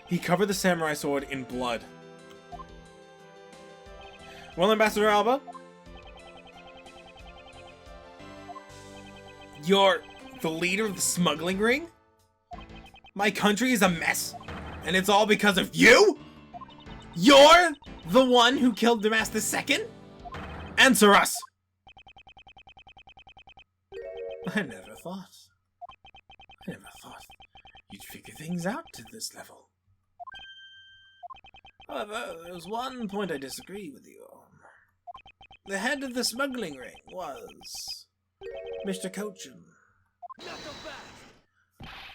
he covered the samurai sword in blood. Well, Ambassador Alba? You're the leader of the smuggling ring? My country is a mess, and it's all because of you? You're the one who killed Damask II? Answer us! I never thought you'd figure things out to this level. However, there's one point I disagree with you on. The head of the smuggling ring was... Mr. Cochin.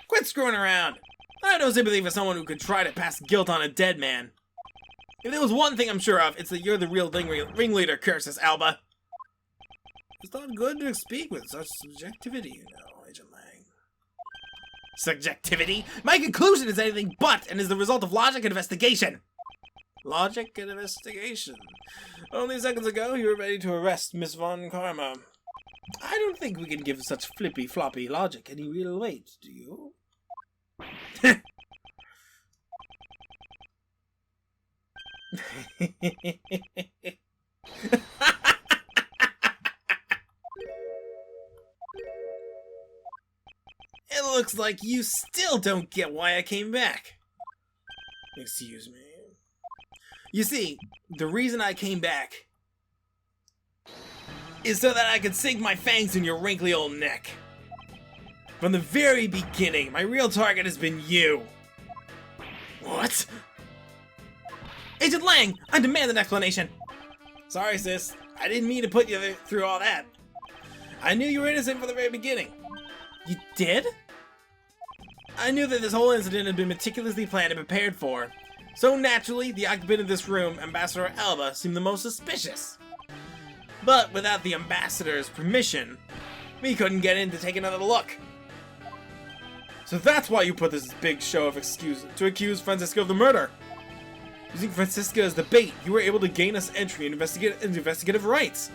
Quit screwing around! I have no sympathy for someone who could try to pass guilt on a dead man. If there was one thing I'm sure of, it's that you're the real ringleader, Cursus Alba. It's not good to speak with such subjectivity, you know, Agent Lang. Subjectivity? My conclusion is anything but, and is the result of logic and investigation. Logic and investigation. Only seconds ago, you were ready to arrest Miss Von Karma. I don't think we can give such flippy-floppy logic any real weight, do you? It looks like you still don't get why I came back. Excuse me. You see, the reason I came back is so that I could sink my fangs in your wrinkly old neck. From the very beginning, my real target has been you. What? Agent Lang, I demand an explanation. Sorry, sis. I didn't mean to put you through all that. I knew you were innocent from the very beginning. You did? I knew that this whole incident had been meticulously planned and prepared for. So naturally, the occupant of this room, Ambassador Alba, seemed the most suspicious. But without the Ambassador's permission, we couldn't get in to take another look. So that's why you put this big show of excuse to accuse Francisco of the murder. Using Francisca as the bait, you were able to gain us entry into investigative rights.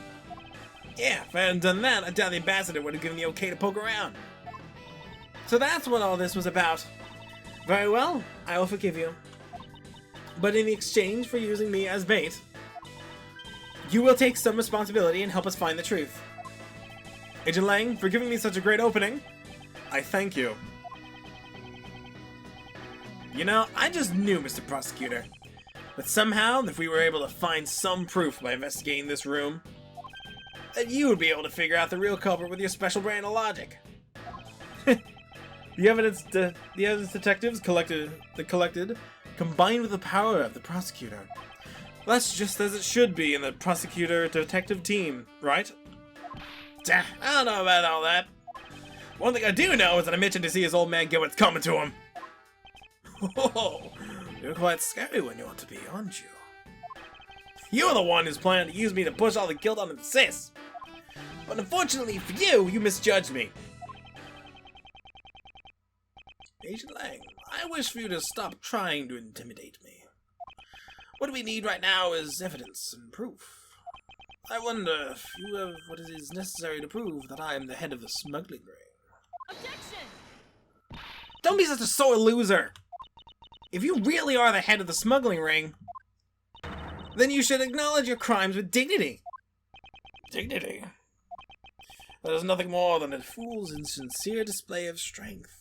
Yeah, if I hadn't done that, I doubt the Ambassador would have given the okay to poke around. So that's what all this was about. Very well, I will forgive you. But in exchange for using me as bait, you will take some responsibility and help us find the truth. Agent Lang, for giving me such a great opening, I thank you. You know, I just knew, Mr. Prosecutor, that somehow, if we were able to find some proof by investigating this room, that you would be able to figure out the real culprit with your special brand of logic. The evidence detectives collected, combined with the power of the prosecutor. That's just as it should be in the prosecutor-detective team, right? I don't know about all that. One thing I do know is that I'm itching to see his old man get what's coming to him. Oh, you're quite scary when you want to be, aren't you? You're the one who's planning to use me to push all the guilt onto the sis. But unfortunately for you, you misjudged me. Agent Lang, I wish for you to stop trying to intimidate me. What we need right now is evidence and proof. I wonder if you have what it is necessary to prove that I am the head of the smuggling ring. Objection! Don't be such a sore loser! If you really are the head of the smuggling ring, then you should acknowledge your crimes with dignity. Dignity? That is nothing more than a fool's insincere display of strength.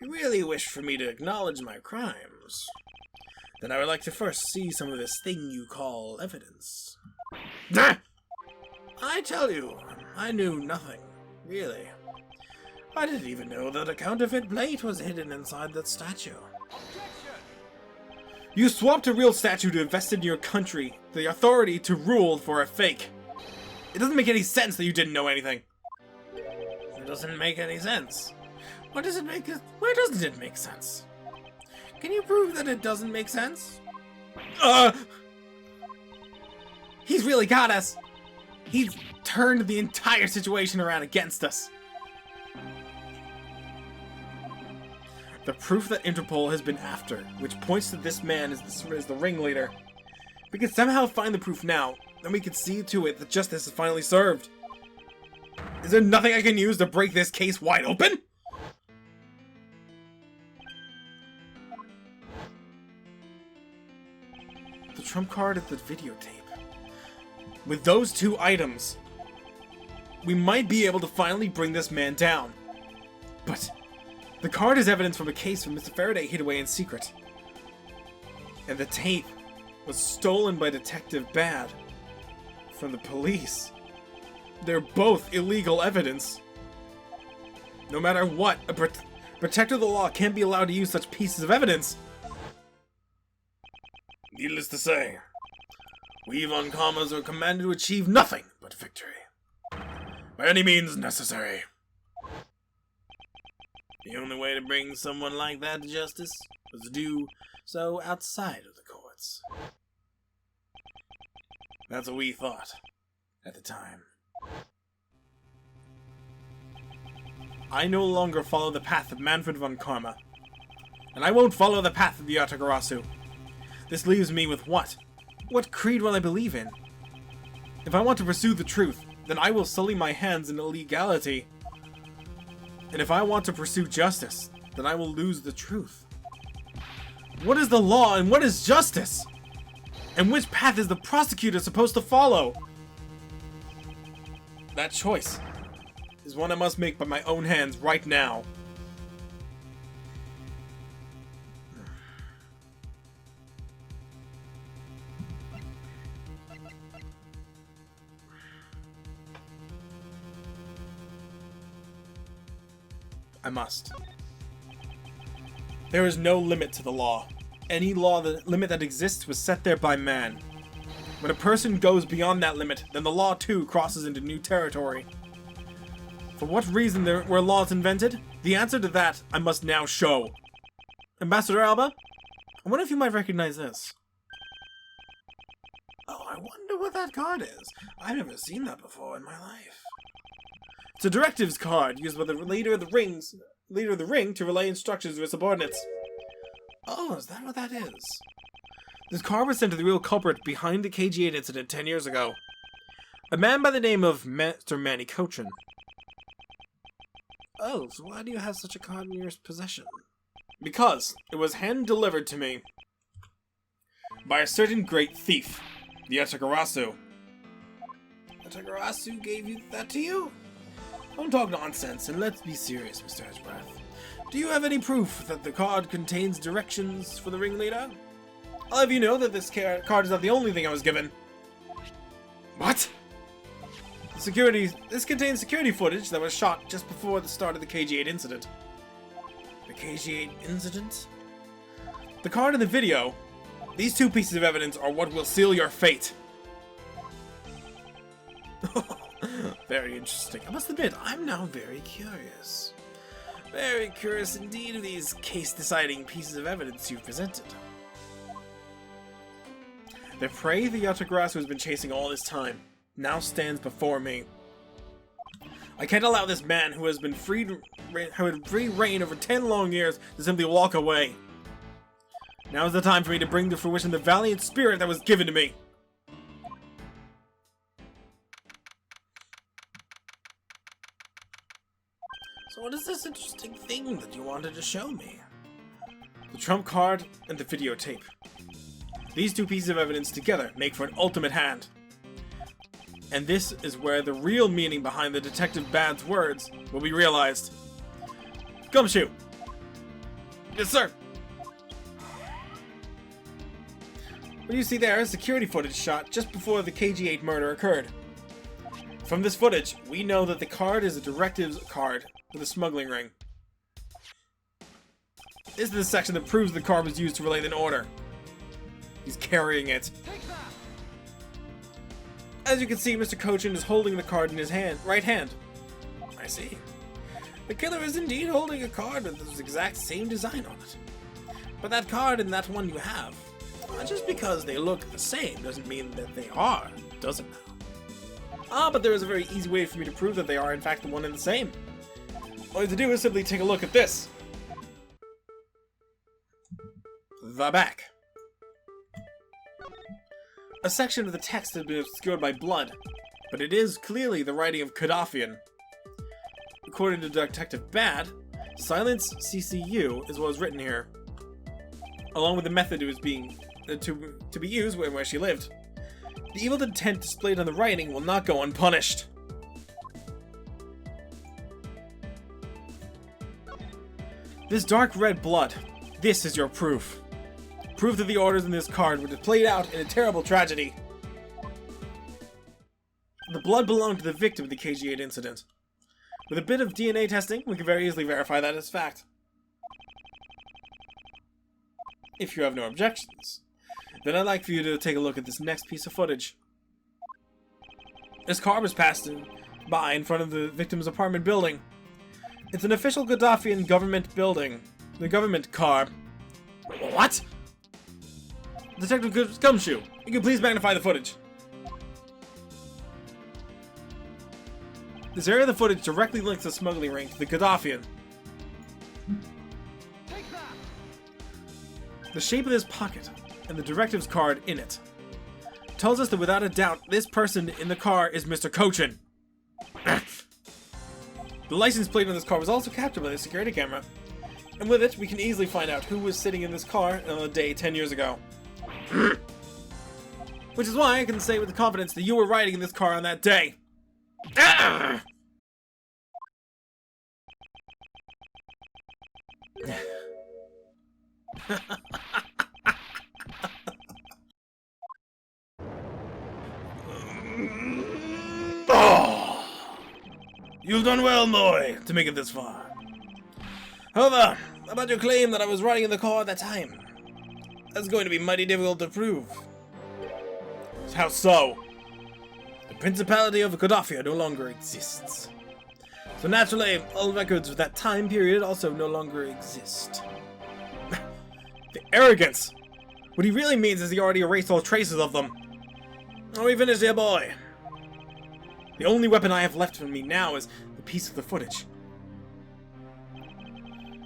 You really wish for me to acknowledge my crimes, then I would like to first see some of this thing you call evidence. I tell you, I knew nothing, really. I didn't even know that a counterfeit plate was hidden inside that statue. You swapped a real statue to invest in your country, the authority to rule for a fake. It doesn't make any sense that you didn't know anything. It doesn't make any sense. Where doesn't it make sense? Can you prove that it doesn't make sense? He's really got us. He's turned the entire situation around against us. The proof that Interpol has been after, which points to this man as the ringleader. We can somehow find the proof now, and we can see to it that justice is finally served. Is there nothing I can use to break this case wide open? The trump card is the videotape. With those two items, we might be able to finally bring this man down. But the card is evidence from a case from Mr. Faraday hid away in secret. And the tape was stolen by Detective Bad from the police. They're both illegal evidence. No matter what, a protector of the law can't be allowed to use such pieces of evidence. Needless to say, we Von Karmas are commanded to achieve nothing but victory. By any means necessary. The only way to bring someone like that to justice was to do so outside of the courts. That's what we thought at the time. I no longer follow the path of Manfred von Karma, and I won't follow the path of the Yatagarasu. This leaves me with what? What creed will I believe in? If I want to pursue the truth, then I will sully my hands in illegality. And if I want to pursue justice, then I will lose the truth. What is the law and what is justice? And which path is the prosecutor supposed to follow? That choice is one I must make by my own hands right now. I must. There is no limit to the law. Any limit that exists was set there by man. When a person goes beyond that limit, then the law too crosses into new territory. For what reason were laws invented? The answer to that I must now show. Ambassador Alba? I wonder if you might recognize this. Oh, I wonder what that card is. I've never seen that before in my life. It's a directives card used by the leader of the ring to relay instructions to his subordinates. Oh, is that what that is? This card was sent to the real culprit behind the KG8 incident 10 years ago. A man by the name of Mr. Manny Cochin. Oh, so why do you have such a card in your possession? Because it was hand-delivered to me by a certain great thief, the Yatagarasu. Yatagarasu gave you that to you? Don't talk nonsense, and let's be serious, Mr. Edgeworth. Do you have any proof that the card contains directions for the ringleader? I'll have you know that this card is not the only thing I was given. What? This contains security footage that was shot just before the start of the KG8 incident. The KG8 incident? The card and the video. These two pieces of evidence are what will seal your fate. Very interesting. I must admit, I'm now very curious. Very curious indeed of these case-deciding pieces of evidence you've presented. The prey the Yatagarasu has been chasing all this time now stands before me. I can't allow this man who has been free reign over 10 long years to simply walk away. Now is the time for me to bring to fruition the valiant spirit that was given to me. So what is this interesting thing that you wanted to show me? The trump card and the videotape. These two pieces of evidence together make for an ultimate hand. And this is where the real meaning behind the Detective Bad's words will be realized. Gumshoe! Yes, sir! What you see there is security footage shot just before the KG8 murder occurred. From this footage, we know that the card is a directives card for the smuggling ring. This is the section that proves the card was used to relay an order. He's carrying it. As you can see, Mr. Cochin is holding the card in his right hand. I see. The killer is indeed holding a card with this exact same design on it. But that card and that one you have, just because they look the same doesn't mean that they are, does it now? But there is a very easy way for me to prove that they are in fact the one and the same. All you have to do is simply take a look at this. The back. A section of the text has been obscured by blood, but it is clearly the writing of Gaddafian. According to Detective Bad, Silence CCU is what was written here, along with the method it was to be used where she lived. The evil intent displayed on the writing will not go unpunished. This dark red blood, this is your proof. Proof that the orders in this card would have played out in a terrible tragedy. The blood belonged to the victim of the KG8 incident. With a bit of DNA testing, we can very easily verify that as fact. If you have no objections, then I'd like for you to take a look at this next piece of footage. This car was passed by in front of the victim's apartment building. It's an official Gaddafian government building. The government car. What? Detective Gumshoe, you can please magnify the footage. This area of the footage directly links the smuggling ring to the Gaddafian. The shape of this pocket and the directives card in it tells us that without a doubt this person in the car is Mr. Cochin. The license plate on this car was also captured by the security camera, and with it we can easily find out who was sitting in this car on a day 10 years ago. Which is why I can say with confidence that you were riding in this car on that day. Oh, you've done well, Moy, to make it this far. However, about your claim that I was riding in the car at that time, that's going to be mighty difficult to prove. How so? The Principality of Godofia no longer exists. So naturally, all records of that time period also no longer exist. The arrogance! What he really means is he already erased all traces of them. Are we finished here, boy? The only weapon I have left for me now is the piece of the footage.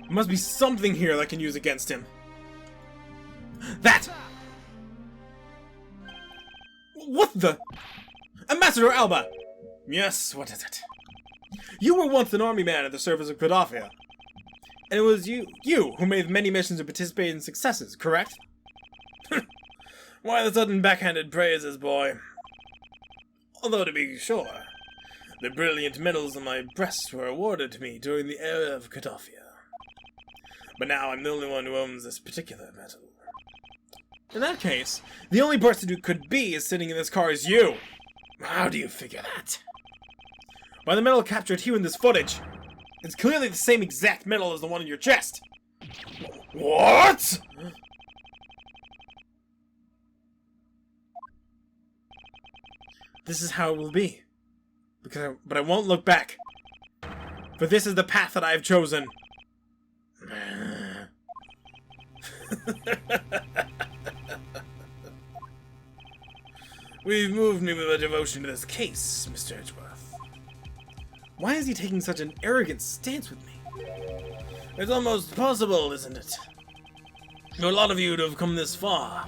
There must be something here that I can use against him. That! What the? Ambassador Alba! Yes, what is it? You were once an army man at the service of Godofia. And it was you who made many missions and participated in successes, correct? Why the sudden backhanded praises, boy? Although, to be sure, the brilliant medals on my breast were awarded to me during the era of Godofia. But now I'm the only one who owns this particular medal. In that case, the only person who could be is sitting in this car is you! How do you figure that? By the medal captured here in this footage. It's clearly the same exact medal as the one in your chest. What? This is how it will be. But I won't look back. For this is the path that I have chosen. We've moved me with a devotion to this case, Mr. Edgeworth. Why is he taking such an arrogant stance with me? It's almost possible, isn't it? For a lot of you to have come this far.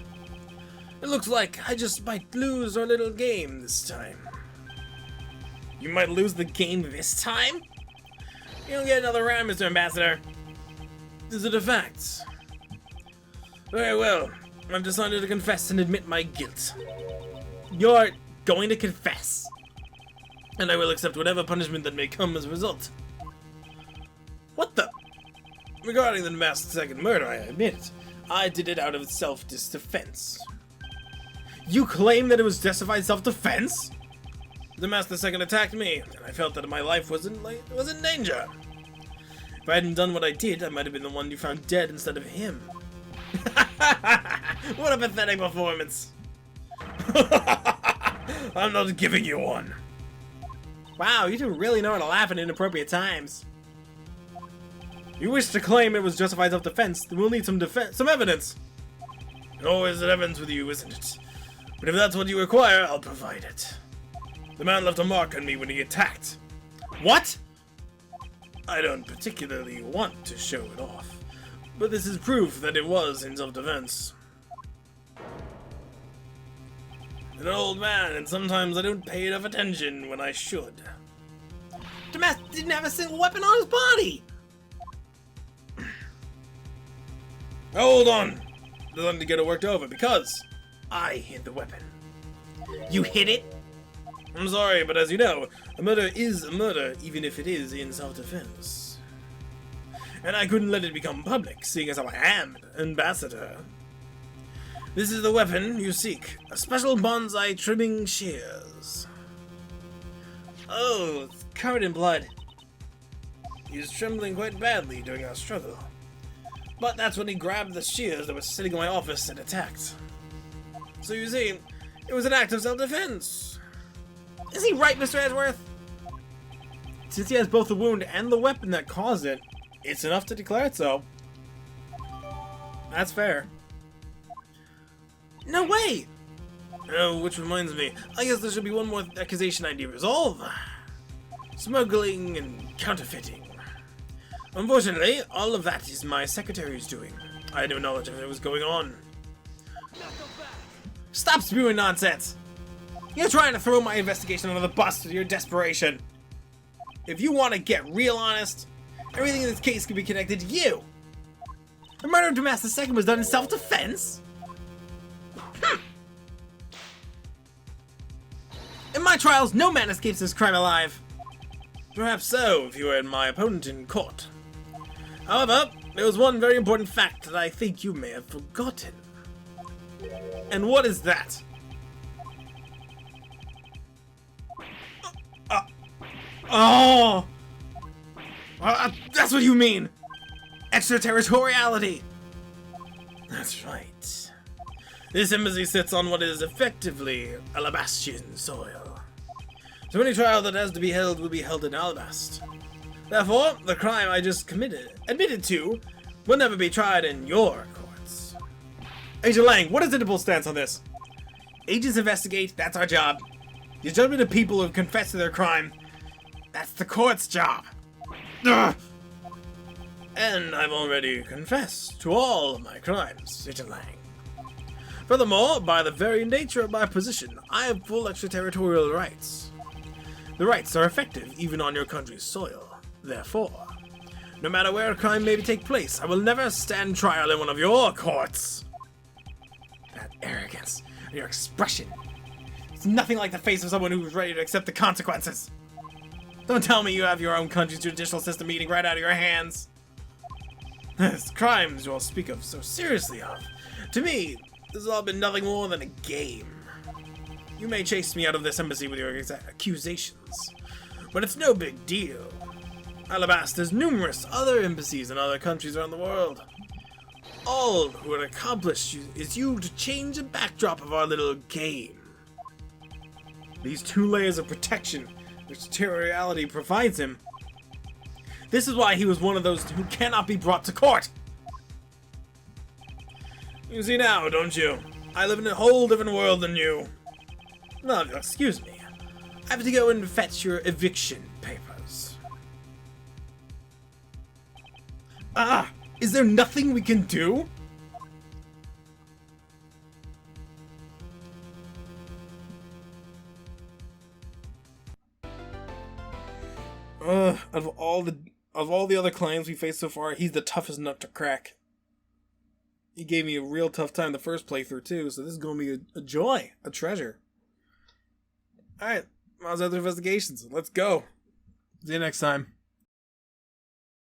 It looks like I just might lose our little game this time. You might lose the game this time? You don't get another round, Mr. Ambassador. Is it a fact? Very well. I've decided to confess and admit my guilt. You're going to confess? And I will accept whatever punishment that may come as a result. What the? Regarding the masked second murder, I admit it. I did it out of self-defense. You claim that it was justified self-defense? The masked second attacked me, and I felt that my life was in danger. If I hadn't done what I did, I might have been the one you found dead instead of him. What a pathetic performance. I'm not giving you one. Wow, you two really know how to laugh at inappropriate times. You wish to claim it was justified self-defense, then we'll need some evidence. Always evidence with you, isn't it? But if that's what you require, I'll provide it. The man left a mark on me when he attacked. What? I don't particularly want to show it off, but this is proof that it was in self-defense. An old man, and sometimes I don't pay enough attention when I should. Damas didn't have a single weapon on his body! Hold on! There's nothing to get it worked over, because I hid the weapon. You hid it? I'm sorry, but as you know, a murder is a murder, even if it is in self-defense. And I couldn't let it become public, seeing as how I am ambassador. This is the weapon you seek, a special bonsai trimming shears. Oh, it's covered in blood. He was trembling quite badly during our struggle. But that's when he grabbed the shears that were sitting in my office and attacked. So you see, it was an act of self-defense. Is he right, Mr. Edgeworth? Since he has both the wound and the weapon that caused it, it's enough to declare it so. That's fair. No way! Oh, which reminds me, I guess there should be one more accusation I need to resolve. Smuggling and counterfeiting. Unfortunately, all of that is my secretary's doing. I had no knowledge of it was going on. Stop spewing nonsense! You're trying to throw my investigation under the bus with your desperation. If you want to get real honest, everything in this case can be connected to you. The murder of Damas II was done in self-defense? In my trials, no man escapes this crime alive. Perhaps so, if you were my opponent in court. However, there was one very important fact that I think you may have forgotten. And what is that? That's what you mean! extraterritoriality! That's right. This embassy sits on what is effectively Alabastian soil. So any trial that has to be held will be held in Alabast. Therefore, the crime I just admitted to, will never be tried in your courts. Agent Lang, what is Interpol's stance on this? Agents investigate, that's our job. The judgment of people who have confessed to their crime, that's the court's job. Ugh. And I've already confessed to all of my crimes, Agent Lang. Furthermore, by the very nature of my position, I have full extraterritorial rights. The rights are effective even on your country's soil. Therefore, no matter where a crime may take place, I will never stand trial in one of your courts. That arrogance and your expression. It's nothing like the face of someone who's ready to accept the consequences. Don't tell me you have your own country's judicial system eating right out of your hands. These crimes you all speak of so seriously of. To me, this has all been nothing more than a game. You may chase me out of this embassy with your accusations, but it's no big deal. Alabast has numerous other embassies in other countries around the world. All who would accomplish is you to change the backdrop of our little game. These 2 layers of protection which territoriality provides him. This is why he was one of those who cannot be brought to court. You see now, don't you? I live in a whole different world than you. No, excuse me. I have to go and fetch your eviction papers. Ah! Is there nothing we can do? Of all the other clients we faced so far, he's the toughest nut to crack. He gave me a real tough time the first playthrough too, so this is going to be a joy, a treasure. Alright, Miles Other Investigations. Let's go. See you next time.